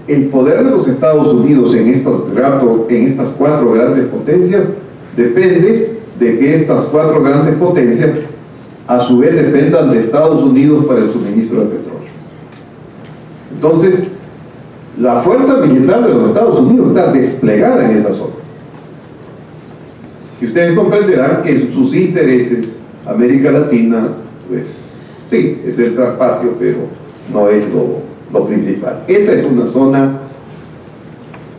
el poder de los Estados Unidos en estas cuatro grandes potencias depende de que estas cuatro grandes potencias a su vez dependan de Estados Unidos para el suministro de petróleo. Entonces, la fuerza militar de los Estados Unidos está desplegada en esa zona. Y ustedes comprenderán que sus intereses, América Latina, pues sí, es el traspatio, pero no es lo principal. Esa es una zona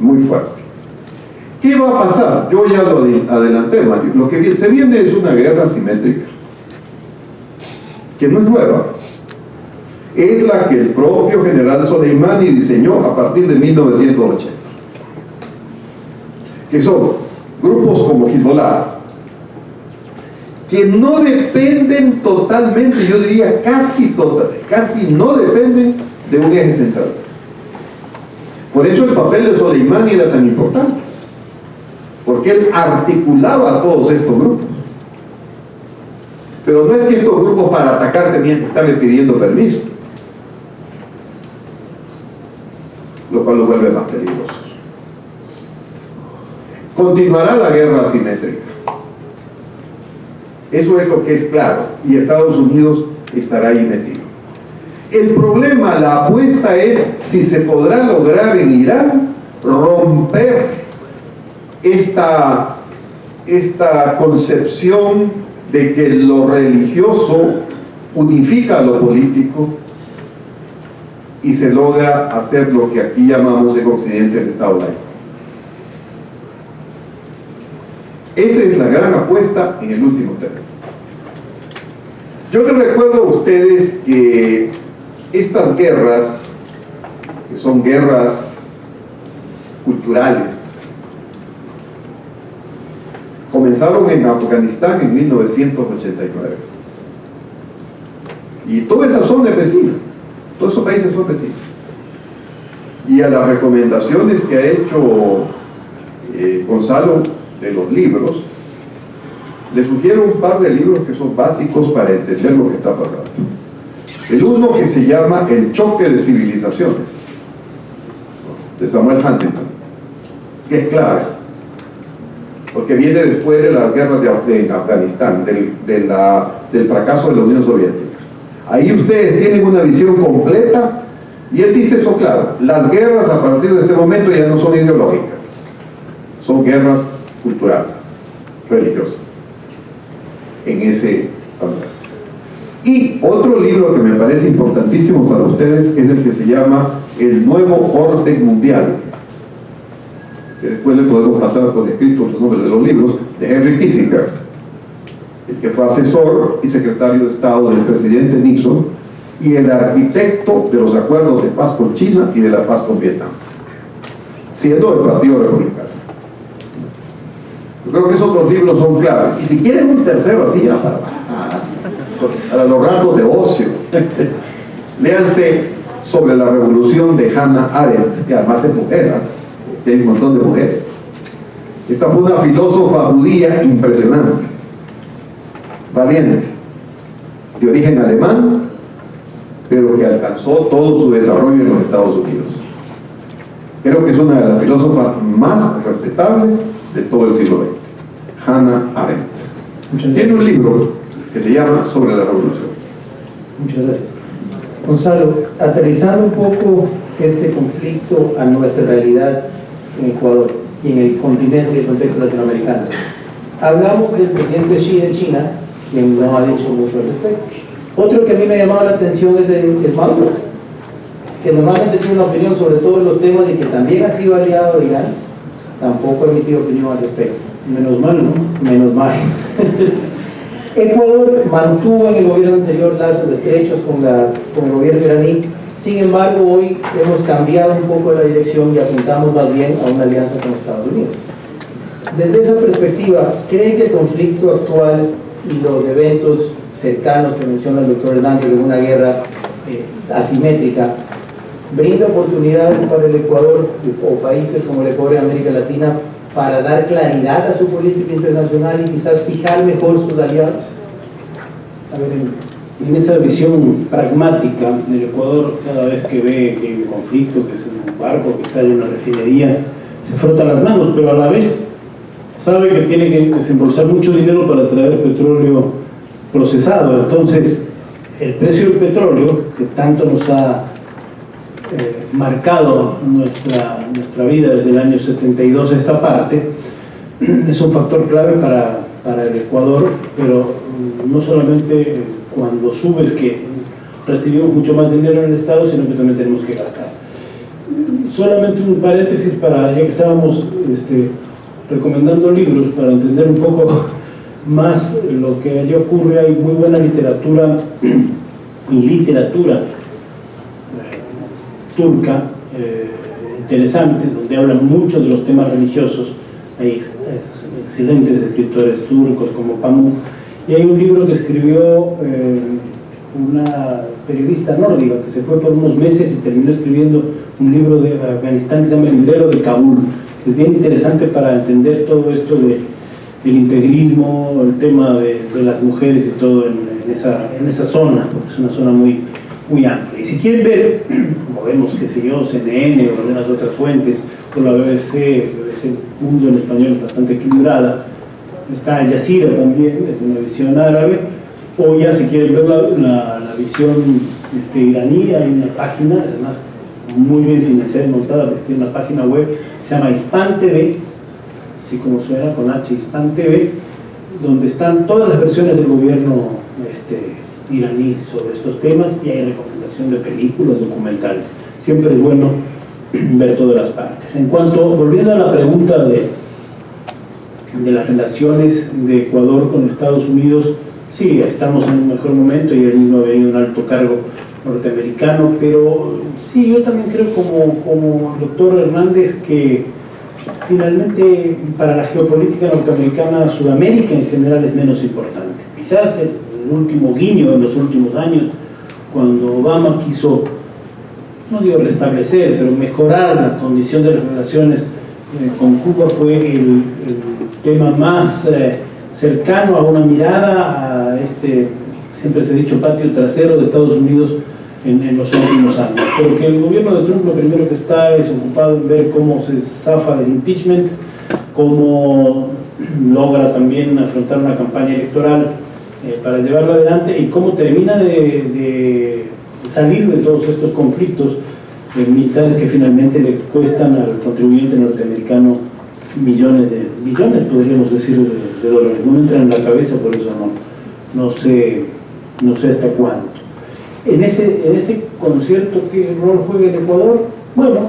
muy fuerte. ¿Qué va a pasar? Yo ya lo adelanté, Mario. Lo que se viene es una guerra asimétrica, que no es nueva. Es la que el propio general Soleimani diseñó a partir de 1980. Que son grupos como Hezbollah, que no dependen totalmente, yo diría casi no dependen de un eje central. Por eso el papel de Soleimani era tan importante, porque él articulaba a todos estos grupos. Pero no es que estos grupos para atacar tenían que estarle pidiendo permiso, lo cual lo vuelve más peligroso. Continuará la guerra asimétrica. Eso es lo que es claro, y Estados Unidos estará ahí metido. El problema, la apuesta es si se podrá lograr en Irán romper esta concepción de que lo religioso unifica a lo político y se logra hacer lo que aquí llamamos en Occidente el Estado laico. Esa es la gran apuesta en el último término. Yo les recuerdo a ustedes que estas guerras, que son guerras culturales, comenzaron en Afganistán en 1989. Y toda esa zona es vecina, todos esos países son vecinos. Y a las recomendaciones que ha hecho Gonzalo de los libros, le sugiero un par de libros que son básicos para entender lo que está pasando. El uno que se llama El choque de civilizaciones, de Samuel Huntington, que es clave, porque viene después de las guerras de Afganistán, del fracaso de la Unión Soviética. Ahí ustedes tienen una visión completa, y él dice eso claro: las guerras a partir de este momento ya no son ideológicas, son guerras culturales, religiosas, en ese panorama. Y otro libro que me parece importantísimo para ustedes es el que se llama El Nuevo Orden Mundial, que después le podemos pasar por escrito los nombres de los libros, de Henry Kissinger, el que fue asesor y secretario de Estado del presidente Nixon y el arquitecto de los acuerdos de paz con China y de la paz con Vietnam, siendo del Partido Republicano. Yo creo que esos dos libros son claves. Y si quieren un tercero así, ya para los ratos de ocio, léanse Sobre la Revolución de Hannah Arendt, que además es mujer, que hay un montón de mujeres. Esta fue una filósofa judía impresionante, valiente, de origen alemán, pero que alcanzó todo su desarrollo en los Estados Unidos. Creo que es una de las filósofas más respetables de todo el siglo XX, Hannah Arendt. Tiene un libro que se llama Sobre la Revolución. Muchas gracias. Gonzalo, aterrizando un poco este conflicto a nuestra realidad en Ecuador y en el continente y el contexto latinoamericano. Hablamos del presidente Xi de China, quien no ha dicho mucho al respecto. Otro que a mí me llamaba la atención es el Maduro, que normalmente tiene una opinión sobre todos los temas y que también ha sido aliado de Irán, tampoco ha emitido opinión al respecto. Menos mal, ¿no? Menos mal. Ecuador mantuvo en el gobierno anterior lazos estrechos con el gobierno iraní. Sin embargo, hoy hemos cambiado un poco la dirección y apuntamos más bien a una alianza con Estados Unidos. Desde esa perspectiva, ¿creen que el conflicto actual y los eventos cercanos que menciona el doctor Hernández de una guerra asimétrica brinda oportunidades para el Ecuador o países como el Ecuador y América Latina para dar claridad a su política internacional y quizás fijar mejor sus aliados? A ver, en esa visión pragmática, el Ecuador, cada vez que ve que hay un conflicto, que es un barco, que está en una refinería, se frota las manos, pero a la vez sabe que tiene que desembolsar mucho dinero para traer petróleo procesado. Entonces, el precio del petróleo, que tanto nos ha marcado nuestra vida desde el año 72 a esta parte, es un factor clave para el Ecuador, pero no solamente cuando subes que recibimos mucho más dinero en el Estado, sino que también tenemos que gastar. Solamente un paréntesis ya que estábamos recomendando libros para entender un poco más lo que allí ocurre. Hay muy buena literatura y literatura turca interesante, donde hablan mucho de los temas religiosos. Hay excelentes escritores turcos como Pamuk, y hay un libro que escribió una periodista nórdica que se fue por unos meses y terminó escribiendo un libro de Afganistán que se llama El Librero de Kabul, que es bien interesante para entender todo esto del integrismo, el tema de las mujeres y todo en esa zona, porque es una zona muy amplia. Y si quieren ver, como vemos, qué sé yo, CNN o algunas otras fuentes, o la BBC Mundo en español bastante equilibrada, está Al Jazeera también, desde una visión árabe, o ya si quieren ver la visión iraní, hay una página, además muy bien financiada y montada, porque tiene una página web que se llama Hispan TV, así como suena, con H, Hispan TV, donde están todas las versiones del gobierno iraní sobre estos temas, y hay recomendación de películas, documentales. Siempre es bueno ver todas las partes. Volviendo a la pregunta de las relaciones de Ecuador con Estados Unidos, sí, estamos en un mejor momento y él mismo ha venido un alto cargo norteamericano, pero sí, yo también creo como el doctor Hernández que finalmente para la geopolítica norteamericana, Sudamérica en general es menos importante. Quizás el último guiño en los últimos años, cuando Obama quiso, no digo restablecer, pero mejorar la condición de las relaciones con Cuba, fue el tema más cercano a una mirada a siempre se ha dicho, patio trasero de Estados Unidos en los últimos años. Pero que el gobierno de Trump lo primero que está es ocupado en ver cómo se zafa del impeachment, cómo logra también afrontar una campaña electoral para llevarlo adelante y cómo termina de salir de todos estos conflictos militares que finalmente le cuestan al contribuyente norteamericano millones, podríamos decir, de dólares. No me entra en la cabeza, por eso no sé hasta cuánto. En ese concierto, ¿qué rol juega el Ecuador? Bueno,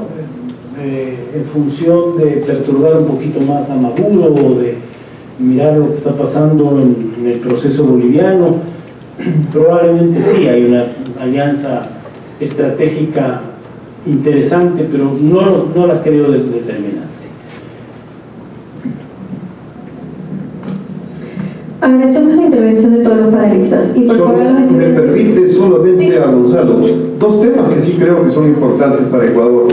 en función de perturbar un poquito más a Maduro o de mirar lo que está pasando en el proceso boliviano, probablemente sí hay una alianza estratégica interesante, pero no la creo determinante. Agradecemos la intervención de todos los panelistas y por favor los Me estudiantes. permite solamente Sí. a Gonzalo, dos temas que sí creo que son importantes para Ecuador,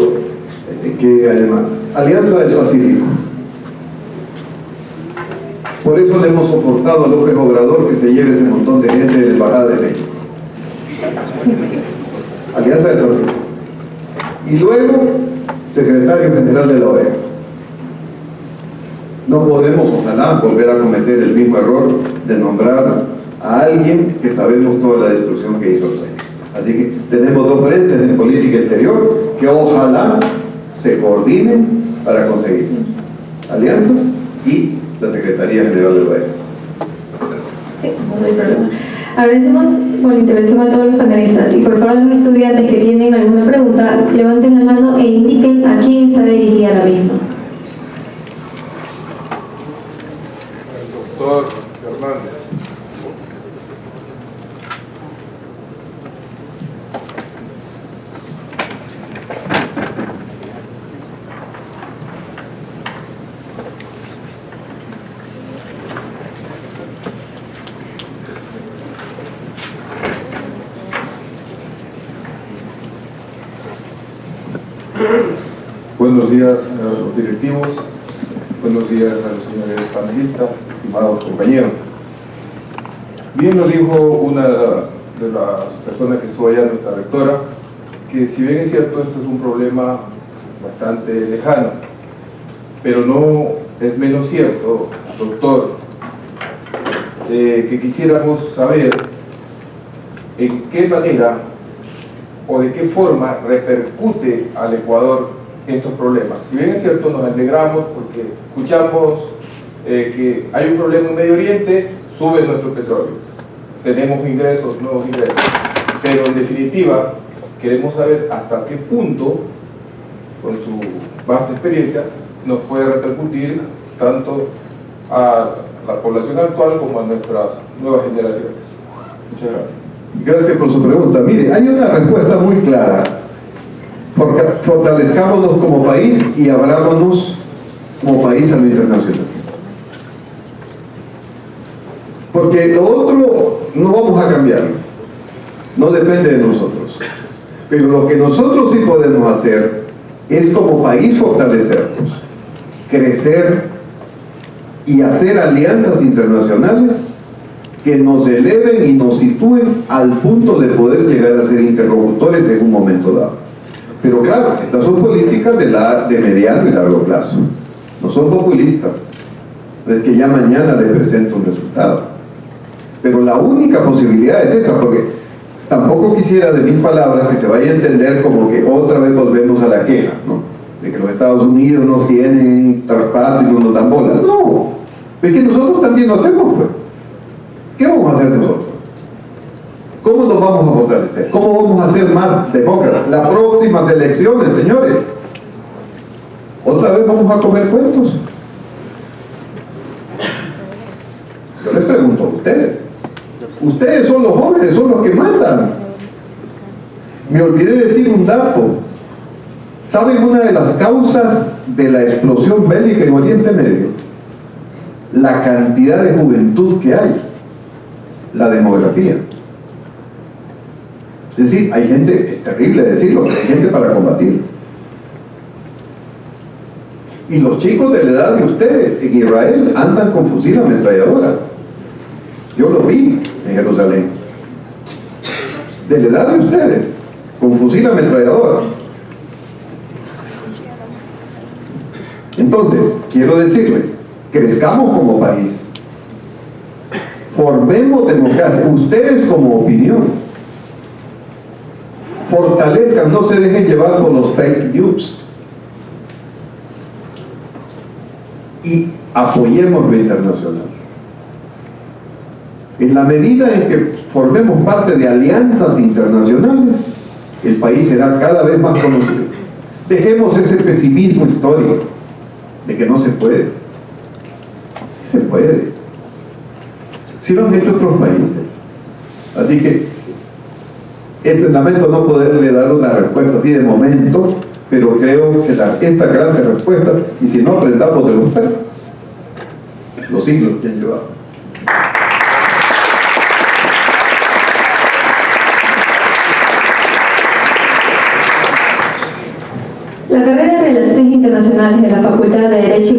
que además, Alianza del Pacífico. Por eso le hemos soportado a López Obrador que se lleve ese montón de gente de la Embajada de México. Alianza del Pacífico. Y luego, secretario general de la OEA. No podemos, ojalá, volver a cometer el mismo error de nombrar a alguien que sabemos toda la destrucción que hizo el país. Así que tenemos dos frentes en política exterior que ojalá se coordinen para conseguir alianzas y la Secretaría General del Gobierno. Sí, no hay problema. Agradecemos por la intervención a todos los panelistas y por favor los estudiantes que tienen alguna pregunta levanten la mano e indiquen a quién está dirigida la misma. El doctor Hernández. Buenos días a los directivos, buenos días a los señores panelistas, estimados compañeros. Bien nos dijo una de las personas que estuvo allá, nuestra rectora, que si bien es cierto esto es un problema bastante lejano, pero no es menos cierto, doctor, que quisiéramos saber en qué manera o de qué forma repercute al Ecuador estos problemas. Si bien es cierto, nos alegramos porque escuchamos que hay un problema en Medio Oriente, sube nuestro petróleo, tenemos ingresos, nuevos ingresos, pero en definitiva queremos saber hasta qué punto, con su vasta experiencia, nos puede repercutir tanto a la población actual como a nuestras nuevas generaciones. Muchas gracias. Gracias por su pregunta. Mire, hay una respuesta muy clara. Fortalezcámonos como país y abrámonos como país a lo internacional. Porque lo otro no vamos a cambiarlo. No depende de nosotros. Pero lo que nosotros sí podemos hacer es como país fortalecernos, crecer y hacer alianzas internacionales que nos eleven y nos sitúen al punto de poder llegar a ser interlocutores en un momento dado. Pero claro, estas son políticas de mediano y largo plazo. No son populistas. No es que ya mañana le presento un resultado. Pero la única posibilidad es esa, porque tampoco quisiera de mis palabras que se vaya a entender como que otra vez volvemos a la queja, ¿no? De que los Estados Unidos no tienen traspatio y no nos dan bolas. No, es que nosotros también lo hacemos, pues. ¿Qué vamos a hacer nosotros? ¿Cómo nos vamos a fortalecer? ¿Cómo vamos a ser más demócratas? Las próximas elecciones, señores. ¿Otra vez vamos a comer cuentos? Yo les pregunto a ustedes. Ustedes son los jóvenes, son los que mandan. Me olvidé decir un dato. ¿Saben una de las causas de la explosión bélica en Oriente Medio? La cantidad de juventud que hay. La demografía. Es decir, hay gente, es terrible decirlo, pero hay gente para combatir. Y los chicos de la edad de ustedes en Israel andan con fusil ametralladora. Yo lo vi en Jerusalén. De la edad de ustedes, con fusil ametralladora. Entonces, quiero decirles, crezcamos como país. Formemos democracia, ustedes como opinión. Fortalezcan, no se dejen llevar por los fake news. Y apoyemos lo internacional. En la medida en que formemos parte de alianzas internacionales, el país será cada vez más conocido. Dejemos ese pesimismo histórico de que no se puede. Sí se puede. Sí lo han hecho otros países. Así que lamento no poderle dar una respuesta así de momento, pero creo que esta gran respuesta, y si no aprendamos de los persas, los siglos que han llevado. La carrera de Relaciones Internacionales de la Facultad de Derecho y